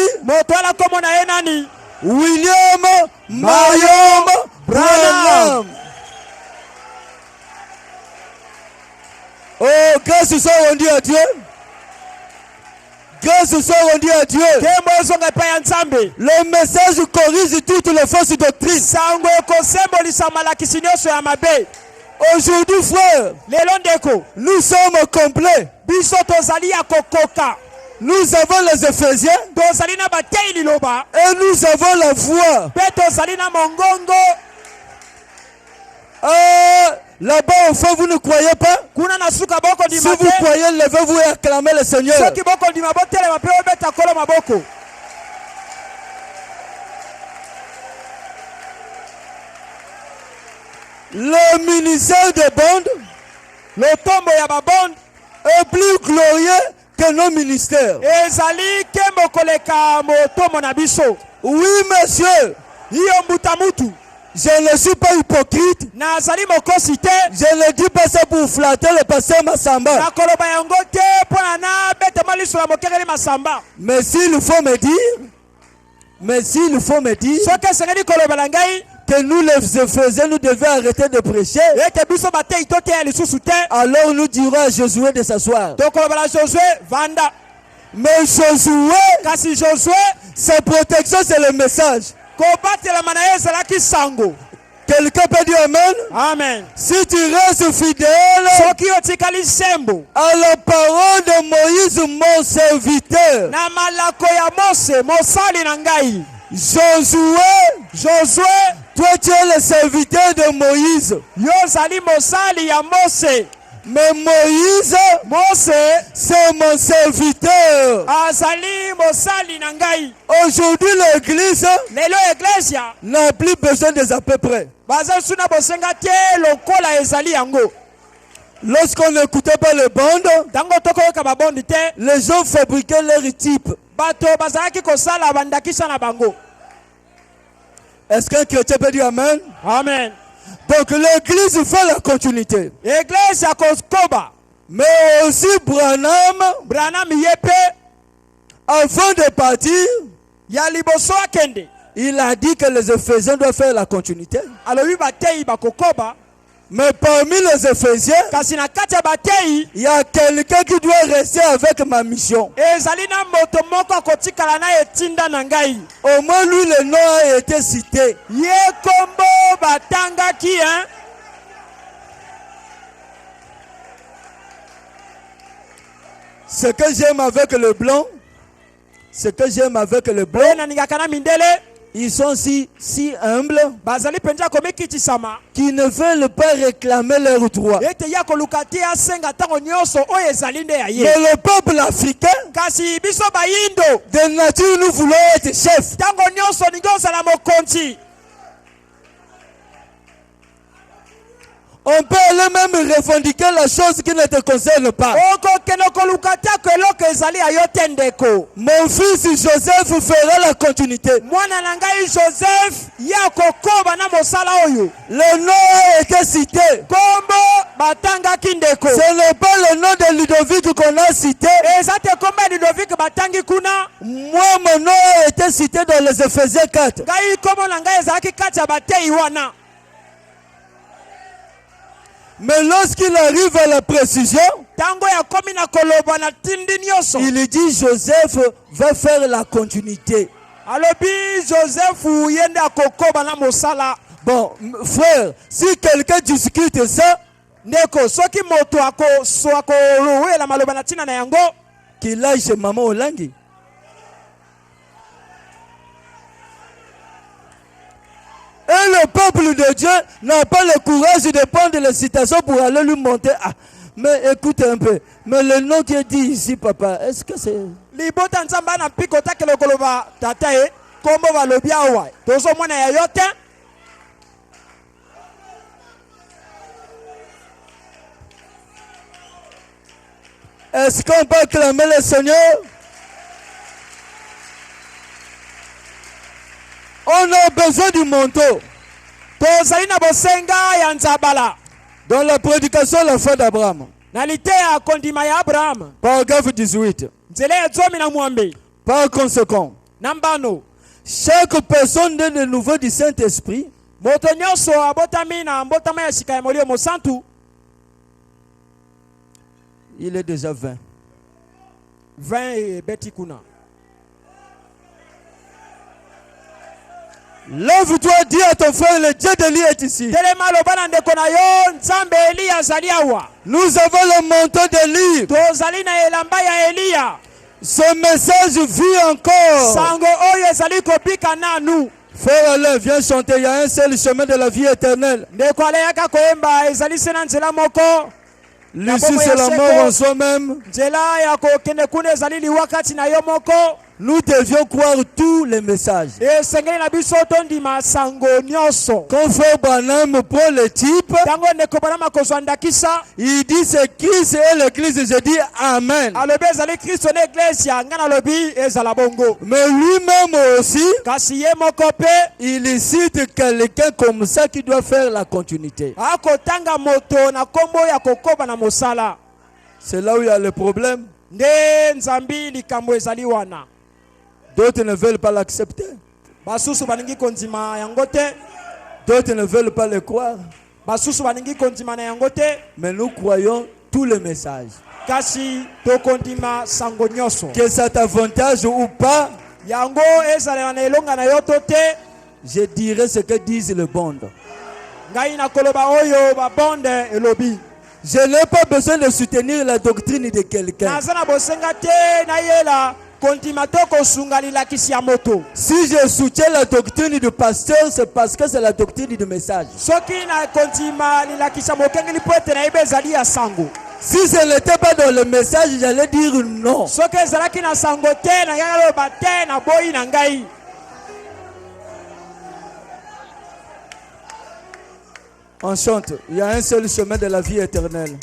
William Marion Branham. Oh, grâce au soir rendu à Dieu. Grâce au soir rendu à Dieu. Le message corrige toutes les fausses doctrines. Aujourd'hui, frère, nous sommes complets. Nous avons les Éphésiens et nous avons la foi. Là-bas au fond, vous ne croyez pas? Si vous croyez, levez-vous et acclamez le Seigneur. Le ministère des bandes est plus glorieux que nos ministères. Oui, monsieur. Je ne suis pas hypocrite. Je ne dis pas ça pour flatter le pasteur Massamba. Mais s'il faut me dire, que nous les Éphésiens, nous devons arrêter de prêcher, alors nous dirons à Josué de s'asseoir. Mais Josué, sa protection, c'est le message. Quelqu'un peut dire Amen? Amen. Si tu restes fidèle à la parole de Moïse, mon serviteur, Josué, toi tu es le serviteur de Moïse. Mais Moïse, c'est mon serviteur. Aujourd'hui, l'église n'a plus besoin des à peu près. Lorsqu'on n'écoutait pas les bandes, les gens fabriquaient leur type. Est-ce qu'un chrétien peut dire Amen? Amen. Donc l'église fait la continuité. Mais aussi Branham, avant de partir, il a dit que les Éphésiens doivent faire la continuité. Mais parmi les Éphésiens, il y a quelqu'un qui doit rester avec ma mission. Au moins lui, le nom a été cité. Ce que j'aime avec le blanc, ils sont si humbles qu'ils ne veulent pas réclamer leurs droits. Mais le peuple africain, de nature, nous voulons être chefs. On peut même revendiquer la chose qui ne te concerne pas. Mon fils Joseph fera la continuité. Le nom a été cité. Ce n'est pas le nom de Ludovic qu'on a cité. Moi, mon nom a été cité dans les Éphésiens 4. Mais lorsqu'il arrive à la précision, il dit Joseph va faire la continuité. Bon, frère, si quelqu'un discute ça, qu'il aille chez maman Olangi. Et le peuple de Dieu n'a pas le courage de prendre les citations pour aller lui monter. Ah, mais écoute un peu. Mais le nom qui est dit ici, papa, est-ce que c'est... Est-ce qu'on peut acclamer le Seigneur? On a besoin du manteau. tozali na bosenga ya nzabala. Dans la prédication de la foi d'Abraham. Nalite ya kondima ya Abraham. Paragraphe 18. Nzele ya zomi na mwambe. Par conséquent, Nambano. chaque personne née de nouveau du Saint-Esprit moto nyonso abotami na mbotama ya sika ya molio mosantu. il est déjà 20. 20 et beti kuna. Lève-toi, dis à ton frère, le Dieu d'Élie est ici. Telema lobana ndeko na yo nzambe Eliya azali awa. Nous avons le manteau d'Élie. Tozali na elamba ya Eliya. Ce message vit encore. Sango oyo ezali kobika nanu. Frère Alain, viens chanter. Il y a un seul chemin de la vie éternelle. Ndeko aleyaka koyemba ezali sena nzela moko. L'ici c'est la mort en soi-même. Nzela ya kokende kuna ezali liwakati na yo moko. Nous devions croire tous les messages. Esengeli na biso tondima sango nyonso. Quand frère Branham prend le type, Tango ndeko Branham akozwa ndakisa, il dit c'est Christ et l'église. Je dis Amen. alobi ezali Kristo na Ecclesia, nga nalobi ezala bongo. Mais lui-même aussi, Kasi ye moko pe il cite quelqu'un comme ça qui doit faire la continuité. akotanga moto na kombo ya kokoba na mosala. C'est là où il y a le problème. Nde nzambi likambo ezali wana. D'autres ne veulent pas l'accepter. Basusu baningi kondima yango te. D'autres ne veulent pas le croire. Basusu baningi kondima na yango te. Mais nous croyons tous les messages. Kasi tokondima sango nyonso. Que ça t'avantage ou pas, Yango ezala na elonga na yo to te. je dirai ce que disent les bondes. Ngai na koloba oyo ba bonde elobi. Je n'ai pas besoin de soutenir la doctrine de quelqu'un. Nazana bosenga te na yela kondima toko sungali la kisi ya moto. Si je soutiens la doctrine du pasteur, c'est parce que c'est la doctrine du message. Soki na kondima li la kisi ya mokengeli poete na ibe ezali ya sango. Si ce n'était pas dans le message, j'allais dire non. Soki ezalaki na sango te na yala loba te na boyi na ngai. On chante. Il y a un seul chemin de la vie éternelle.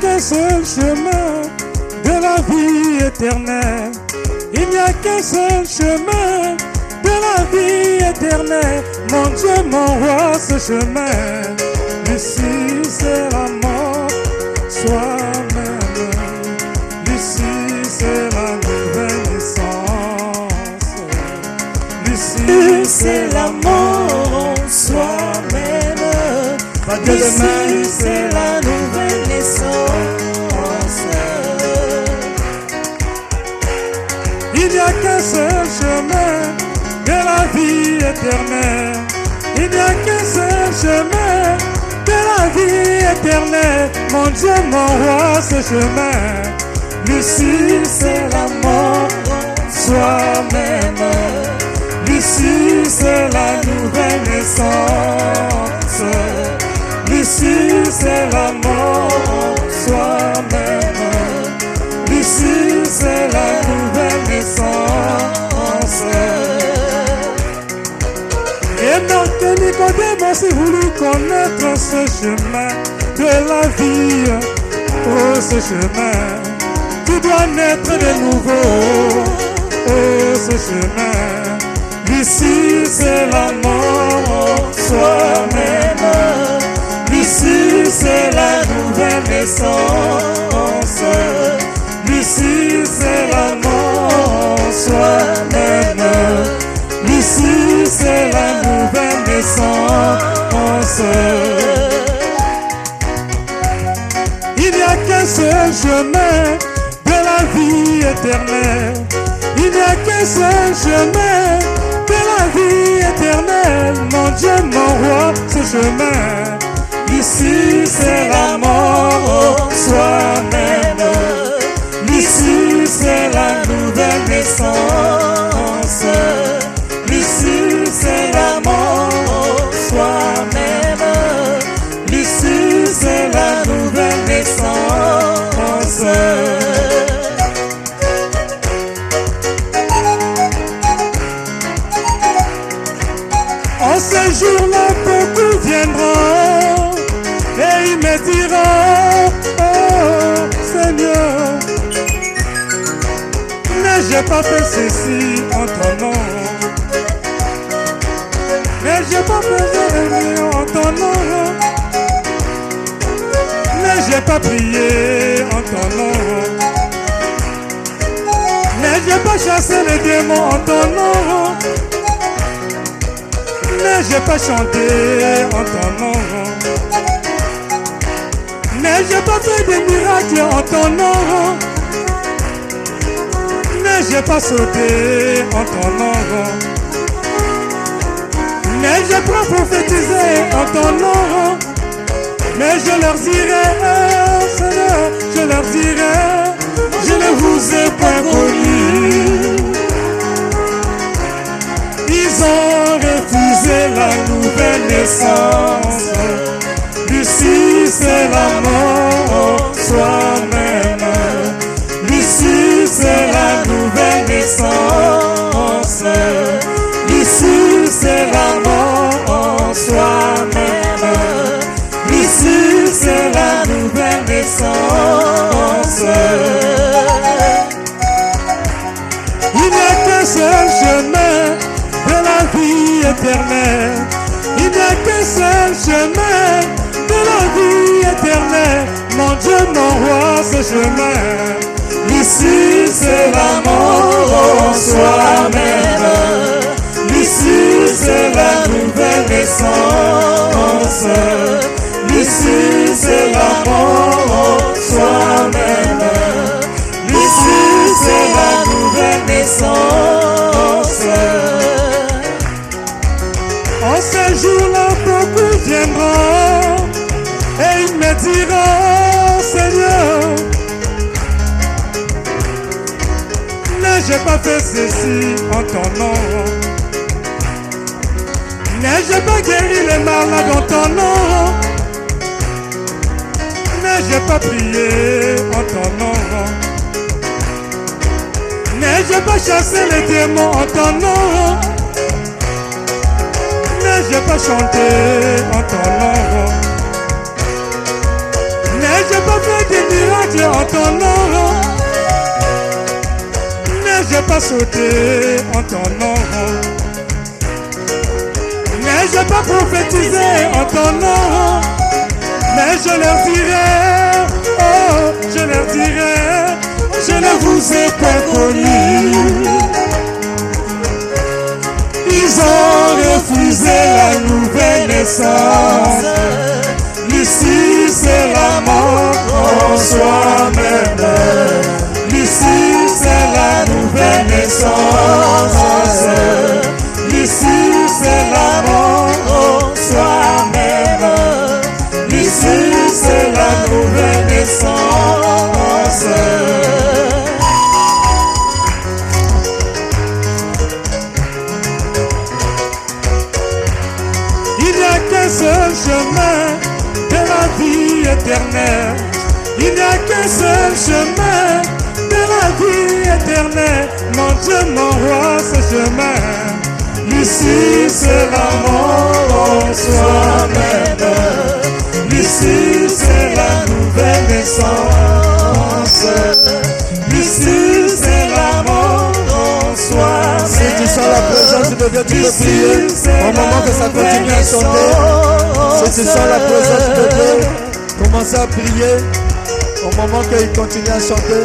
Qu'un seul chemin de la vie éternelle. Il n'y a qu'un seul chemin de la vie éternelle. Mon Dieu, mon roi, ce chemin. Ici, c'est la mort, soi-même. Ici, c'est la nouvelle naissance. Ici, c'est la mort, soi-même. Ici, c'est la nouvelle naissance. Il n'y a qu'un seul chemin de la vie éternelle. Il n'y a qu'un seul chemin de la vie éternelle. Mon Dieu, mon roi, ce chemin. L'issue, c'est la mort, soi-même. L'issue, c'est la nouvelle naissance. L'issue, c'est la mort, soi-même. L'issue, c'est la nouvelle naissance. Et donc, Nicodème aussi voulu connaître ce chemin de la vie. Oh, ce chemin, tu dois naître de nouveau. Oh, ce chemin, l'issue, c'est la mort, soi-même. L'issue, c'est la nouvelle naissance. L'issue, c'est la mort, soi-même. L'issue, c'est la nouvelle naissance. Il n'y a qu'un seul chemin de la vie éternelle. Il n'y a qu'un seul chemin de la vie éternelle. Mon Dieu, mon roi, ce chemin. L'issue, c'est la mort, soi-même. L'issue, c'est la nouvelle naissance. jour-là, beaucoup viendront et ils me diront, oh Seigneur, mais j'ai pas fait ceci en ton nom. Mais j'ai pas fait en ton nom. Mais j'ai pas prié en ton nom. Mais j'ai pas chassé les démons en ton nom. Mais j'ai pas chanté en ton nom. Mais j'ai pas fait des miracles en ton nom. Mais j'ai pas sauté en ton nom. Mais j'ai pas prophétisé en ton nom. Mais je leur dirai, Seigneur, je leur dirai, je ne vous ai pas connus. Ils ont refusé la nouvelle naissance. Lucie, c'est la mort soi-même. Lucie, c'est la nouvelle naissance. Lucie, c'est la mort soi-même. Lucie, c'est la nouvelle naissance. Il n'y a qu'un seul chemin de la vie éternelle. Il n'y a qu'un seul chemin de la vie éternelle. Mon Dieu, mon roi, ce chemin. Ici, c'est la mort en soi-même. Ici, c'est la nouvelle naissance. Ici, c'est la mort en soi-même. Ici, c'est la nouvelle naissance. En ce jour-là, beaucoup viendront et ils me diront, Seigneur, mais j'ai pas fait ceci en ton nom. Mais j'ai pas guéri les malades en ton nom. Mais j'ai pas prié en ton nom. Mais j'ai pas chassé les démons en ton nom. Mais j'ai pas chanté en ton nom. Mais j'ai pas fait des miracles en ton nom. Mais j'ai pas sauté en ton nom. Mais j'ai pas prophétisé en ton nom. Mais je leur dirai, oh, je leur dirai, je ne vous ai pas connus. Ils ont refusé la nouvelle naissance. Ici, c'est la mort en soi-même. Ici, c'est la nouvelle naissance. Ici, c'est la mort en soi-même. Ici, c'est la nouvelle naissance. Il n'y a qu'un seul chemin de la vie éternelle. Il n'y a qu'un seul chemin de la vie éternelle. Mon Dieu, mon roi, ce chemin. Ici, c'est la mort en soi-même. Ici, c'est la nouvelle naissance. Ici, c'est la mort en soi. Si tu sens la présence de Dieu, tu peux prier. Au moment que ça continue à chanter, si tu sens la présence de Dieu, commencez à prier. Au moment qu'il continue à chanter.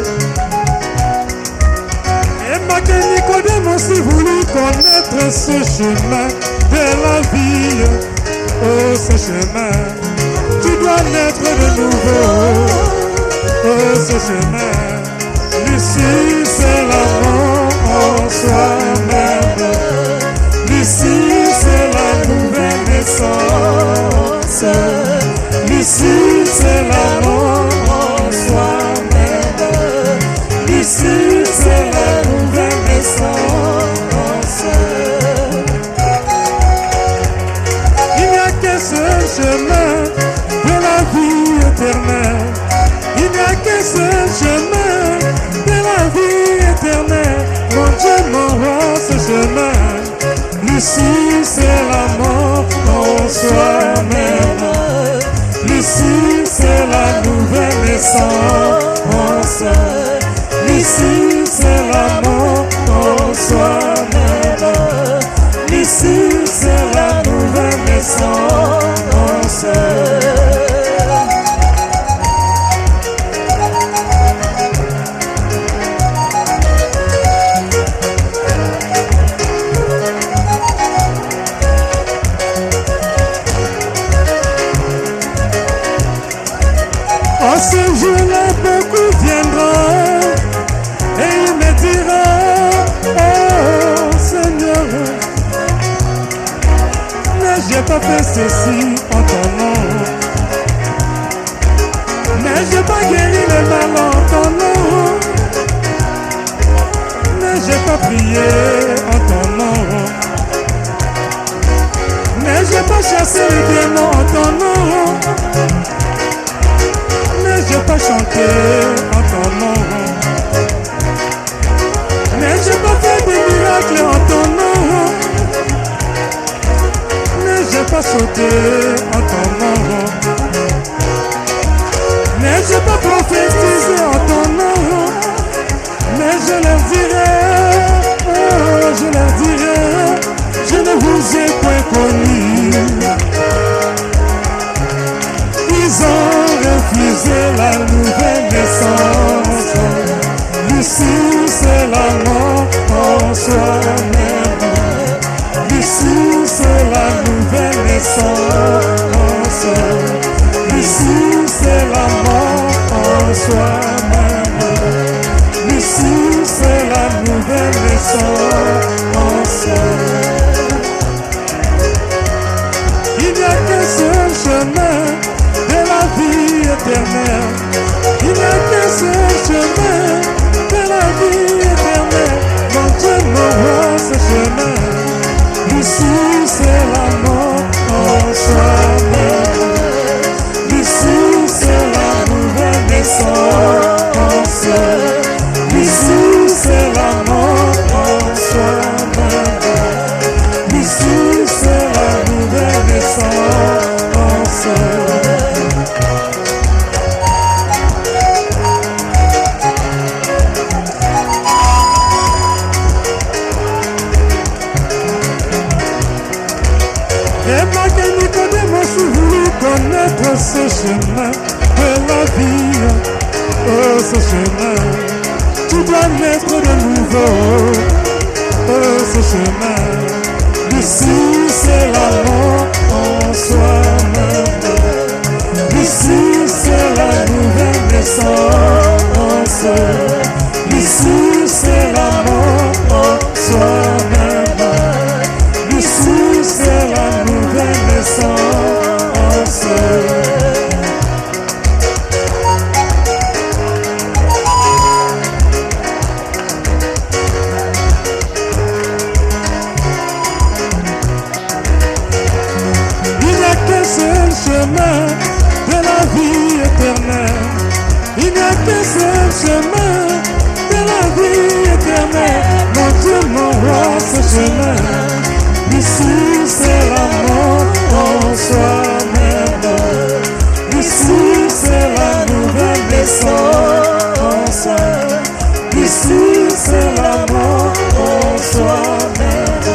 Et ma que Nicodème aussi voulu connaître ce chemin de la vie. Oh, ce chemin. Tu dois naître de nouveau, oh ce chemin. Lucie, c'est l'amour en soi-même. Lucie, c'est la nouvelle naissance. Lucie, c'est l'amour en soi-même. Lucie, c'est la nouvelle naissance. Il n'y a qu'un seul chemin de la vie éternelle. Il n'y a qu'un seul chemin de la vie éternelle. Mon Dieu, mon roi, ce chemin. Lucie, c'est la mort en soi-même. Ici c'est la nouvelle naissance. Ici c'est l'amour en soi-même. Ici c'est la nouvelle naissance. En ce jour-là, beaucoup viendront et il me dira, oh Seigneur, mais j'ai pas fait ceci en ton nom, mais j'ai pas guéri le mal en ton nom, mais j'ai pas prié en ton nom, mais j'ai pas chassé les démons en ton nom. J'ai pas chanté en ton nom, mais j'ai pas fait des miracles en ton nom, mais j'ai pas sauté en ton nom, mais j'ai pas prophétisé en ton nom, mais je leur dirai, oh, je leur dirai, je ne vous ai point connu. Ils ont refusé la nouvelle naissance. Ici c'est la mort en soi-même. Ici c'est la nouvelle naissance. Ici c'est la mort en soi-même. Ici c'est la nouvelle naissance. Il n'y a qu'un seul chemin de la vie éternelle. Il n'y a qu'un seul chemin de la vie éternelle. Mon Dieu m'envoie ce chemin. Ici c'est la mort en soi-même. Ici c'est la nouvelle naissance. Ici c'est la mort en soi-même. Ici c'est la nouvelle naissance. Connaître ce chemin de la vie, oh ce chemin, tu dois naître de nouveau, oh ce chemin, ici c'est l'amour en soi-même, ici c'est la nouvelle naissance, ici c'est l'amour en soi-même, ici c'est la nouvelle naissance. Il n'y a qu'un seul chemin de la vie éternelle. Il n'y a qu'un seul chemin de la vie éternelle. Mon Dieu m'envoie ce chemin. Ici c'est l'amour en soi-même. Ici c'est la nouvelle naissance. Ici c'est l'amour en soi-même.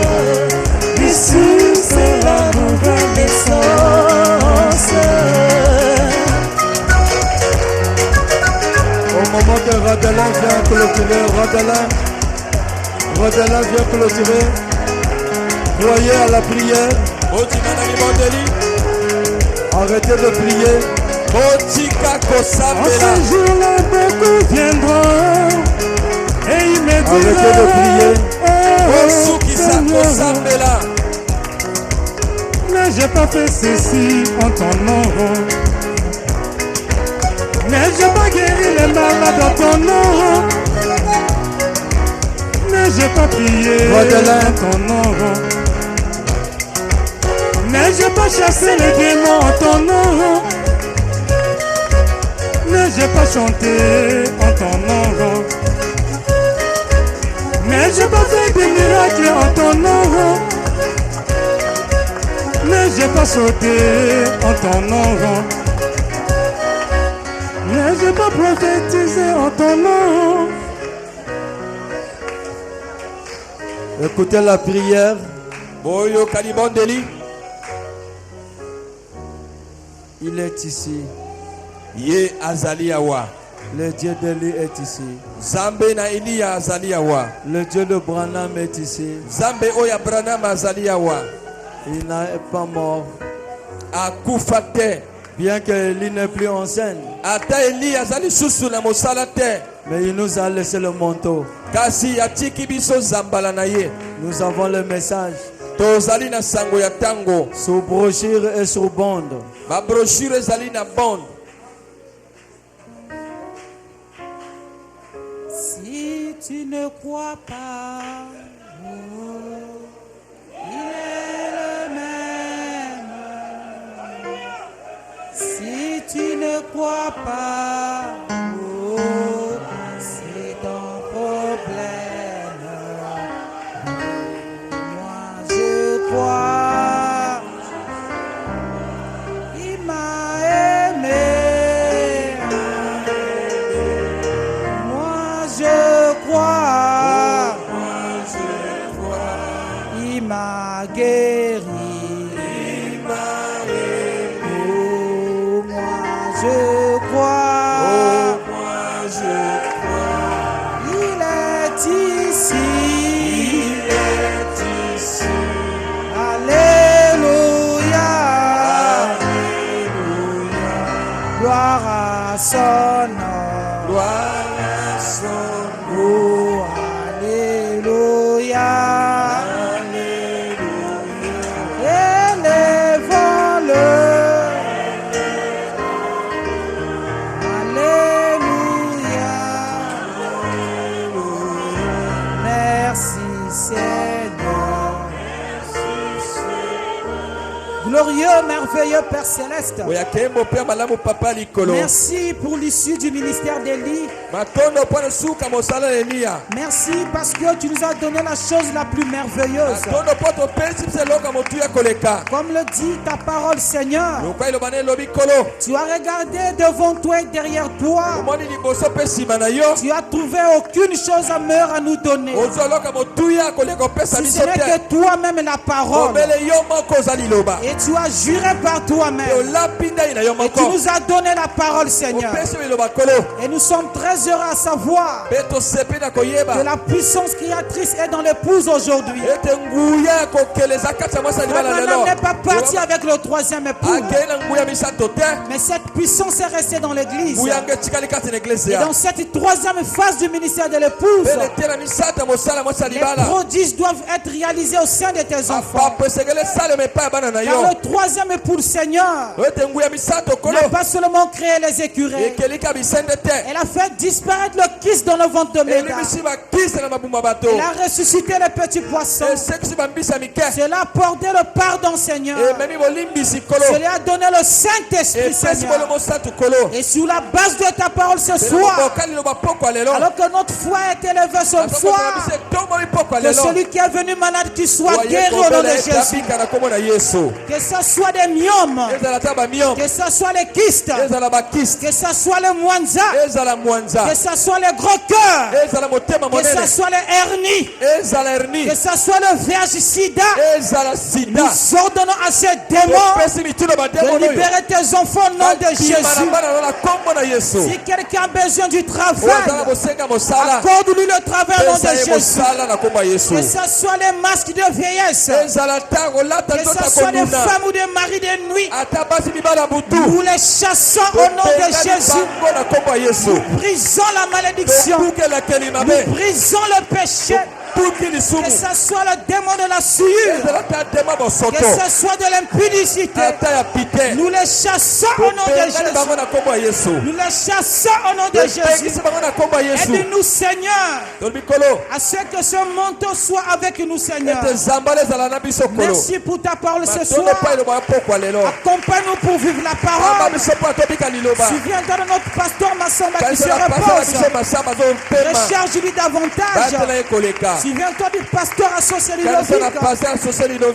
Ici c'est la nouvelle naissance. Au moment que Radelin vient clôturer, Radelin vient clôturer. Croyez à la prière. Arrêtez de prier. En ce jour-là, beaucoup viendront et ils me diront, arrêtez de prier. Oh, Seigneur, mais j'ai pas fait ceci en ton nom, mais j'ai pas guéri les malades en ton nom, mais j'ai pas prié en ton nom, mais j'ai pas chassé les démons en ton nom, mais j'ai pas chanté en ton nom, mais j'ai pas fait des miracles en ton nom, Mais j'ai pas sauté en ton nom. Mais j'ai pas prophétisé en ton nom. Écoutez la prière. Boyo Kalibondeli. Il est ici. Ye Azaliawa. Le Dieu d'Élie est ici. Zambe na Elia Azaliawa. Le Dieu de Branham est ici. Zambe oya Branham Azaliawa. Il n'est pas mort. Akufate. Bien que Élie n'est plus en scène. Ata Eli azali susu na mosala te. Mais il nous a laissé le manteau. Kasi atiki biso zambala na ye. Nous avons le message. Tozali na sango ya tango. Sur brochure et sur bande. Ba brochure ezali na bande. Si tu ne crois pas, oh, il est le même. Si tu ne crois pas, oh, c'est ton problème. Moi je crois, il m'a aimé. Moi je crois, il m'a guéri. Je crois, il est ici, Alléluia, gloire à son nom, oh, Alléluia, élevons-le. Glorieux, merveilleux Père Céleste. Merci pour l'issue du ministère d'Élie. Merci parce que tu nous as donné la chose la plus merveilleuse. Comme le dit ta parole, Seigneur, tu as regardé devant toi et derrière toi. Tu as trouvé aucune chose à meilleure à nous donner. Si ce n'est que toi-même la parole. Et tu as juré par toi-même. Et tu nous as donné la parole, Seigneur. Et nous sommes très heureux à savoir que la puissance créatrice est dans l'épouse aujourd'hui. Abraham n'est pas parti avec le troisième époux. Mais cette puissance est restée dans l'église. Et dans cette troisième phase du ministère de l'épouse, les prodiges doivent être réalisés au sein de tes enfants. Car le troisième époux, le Seigneur, n'a pas seulement créé les écureuils. Elle a fait disparaître le kyste dans le ventre de Médard. Elle a ressuscité les petits poissons. Cela a apporté le pardon, Seigneur. Cela a donné le Saint-Esprit, Seigneur. Et sur la base de ta parole ce soir, alors que notre foi est élevée ce soir, que celui qui est venu malade qui soit guéri au nom de Jésus. Que ce soit des myomes, que ce soit les kystes, que ce soit les mwanza, que ce soit les gros cœurs, que ce soit les hernies, que ce soit le VIH sida, nous ordonnons à ces démons de libérer tes enfants au nom de Jésus. Si quelqu'un a besoin du travail, accorde-lui le travail au nom de Jésus. Que ce soit les masques de vieillesse, que ce soit des femmes ou des maris de nuit, nous les chassons au nom de Jésus. Nous brisons la malédiction, nous brisons le péché. Que ce soit le démon de la souillure, que ce soit de l'impudicité, nous les chassons au nom de Jésus. Nous les chassons au nom de Jésus. Aide-nous, Seigneur, à ce que ce manteau soit avec nous, Seigneur. Merci pour ta parole ce soir. Accompagne-nous pour vivre la parole. Souviens-toi de notre pasteur Massamba qui se repose. Recharge-lui davantage. Souviens-toi du pasteur associé Ludovic.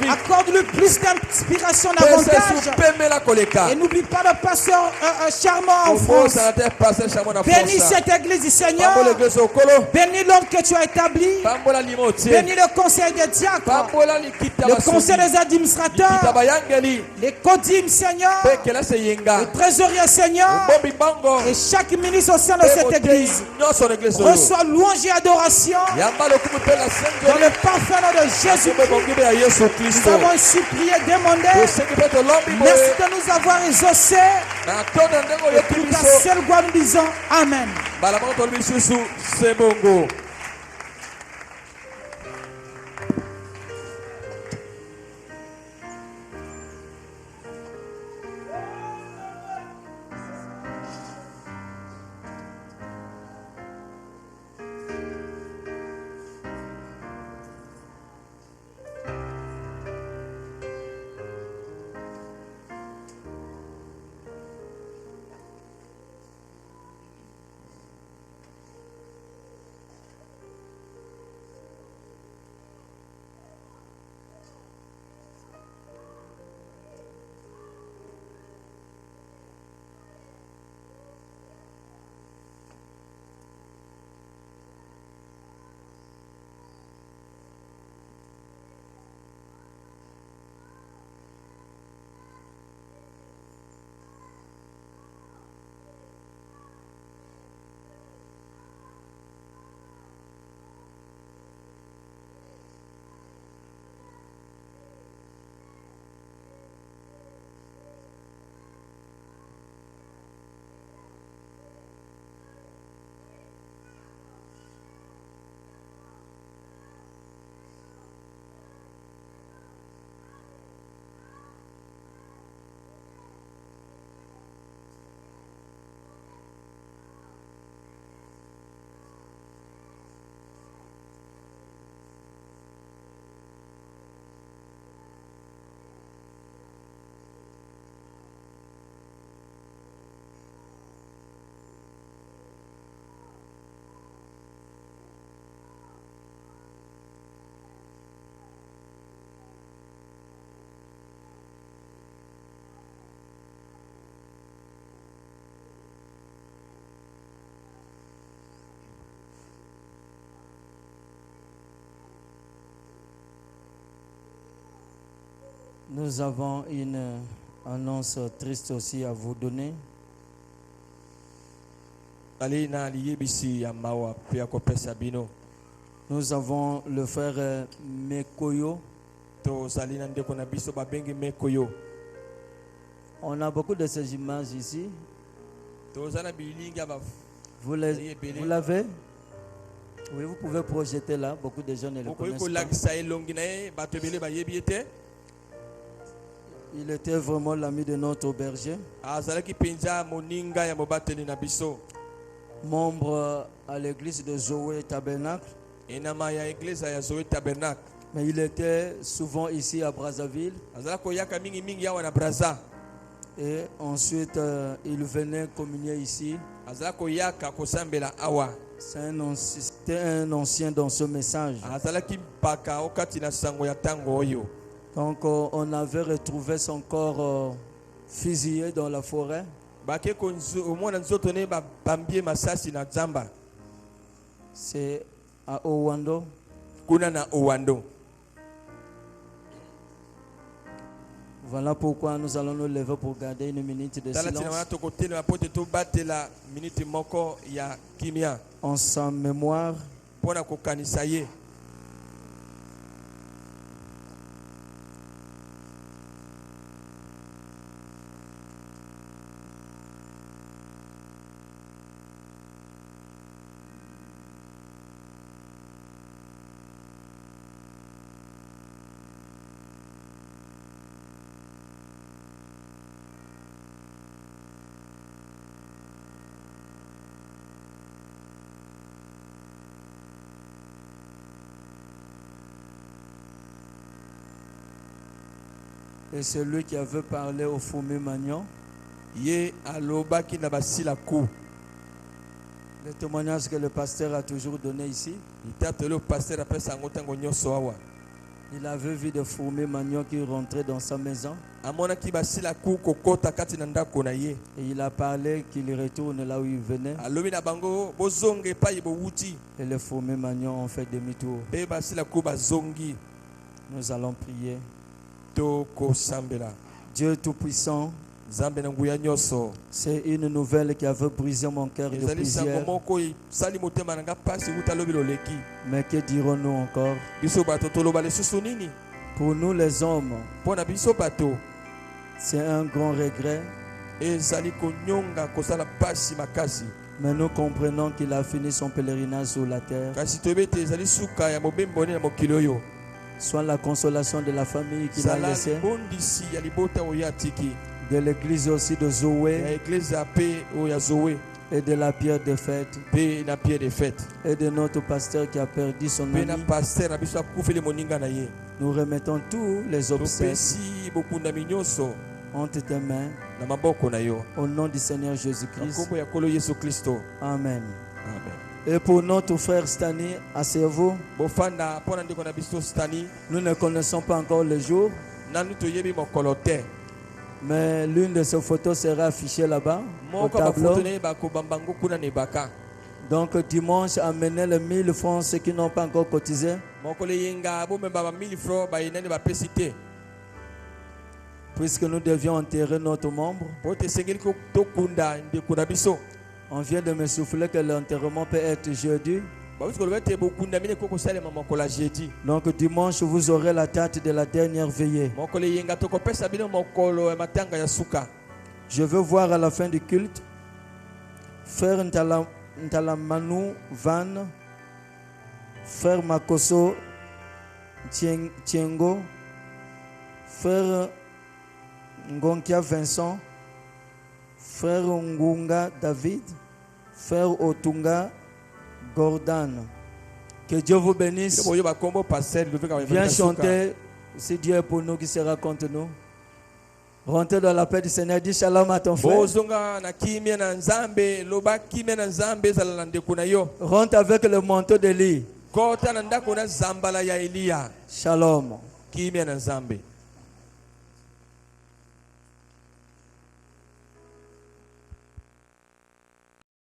Accorde-lui plus d'inspiration davantage. Et n'oublie pas le pasteur charmant en France. Bénis cette église, Seigneur. Bénis l'homme que tu as établi. Bénis le conseil des diacres. Le conseil des administrateurs. Les codimes, Seigneur. Le trésorier, Seigneur. Et chaque ministre au sein de cette église. Reçois louange et adoration. Dans le parfait nom de Jésus-Christ. Nous avons supplié, demandé. Merci de nous avoir exaucés. Et pour ta seule gloire, nous disons Amen. Nous avons une annonce triste aussi à vous donner. Nous avons le frère Mekoyo. On a beaucoup de ces images ici. Vous l'avez? Oui, vous pouvez projeter là. Beaucoup de gens ne le connaissent pas. Il était vraiment l'ami de notre berger. Membre à l'église de Zoé Tabernacle. Mais il était souvent ici à Brazzaville. Et ensuite, il venait communier ici. C'était un ancien dans ce message. Donc, on avait retrouvé son corps fusillé dans la forêt. C'est à Owando. Voilà pourquoi nous allons nous lever pour garder une minute de silence en sa mémoire. Et celui qui avait parlé au Fumé Magnon, Le témoignage que le pasteur a toujours donné ici. Il avait vu des fourmis manioc qui rentraient dans sa maison. Et il a parlé qu'il retourne là où il venait. Et les fourmis manioc ont fait demi-tour. Nous allons prier. Dieu Tout-Puissant, c'est une nouvelle qui avait brisé mon cœur de prière. Mais que dirons-nous encore? Pour nous les hommes, c'est un grand regret. Mais nous comprenons qu'il a fini son pèlerinage sur la terre. Soit la consolation de la famille qu'il a laissée, de l'église aussi de Zoé, et de la pierre de fête, et de notre pasteur qui a perdu son ami. Nous remettons tous les obsèques entre tes mains, au nom du Seigneur Jésus-Christ. Amen. Et pour notre frère Stani, asseyez-vous. Nous ne connaissons pas encore le jour, mais l'une de ces photos sera affichée là-bas au tableau. Donc dimanche, amenez les 1000 francs ceux qui n'ont pas encore cotisé. Puisque nous devions enterrer notre membre. On vient de me souffler que l'enterrement peut être jeudi. Donc dimanche, vous aurez la date de la dernière veillée. Je veux voir à la fin du culte Frère Ntalamanu Van, Frère Makoso Tiengo, Frère Ngonkia Vincent, Frère Ngunga David, Frère Otunga Gordon. Que Dieu vous bénisse. Viens chanter. Si Dieu est pour nous, qui sera contre nous? Rentrez dans la paix du Seigneur. Dis shalom à ton frère. Rentre avec le manteau d'Élie. Shalom.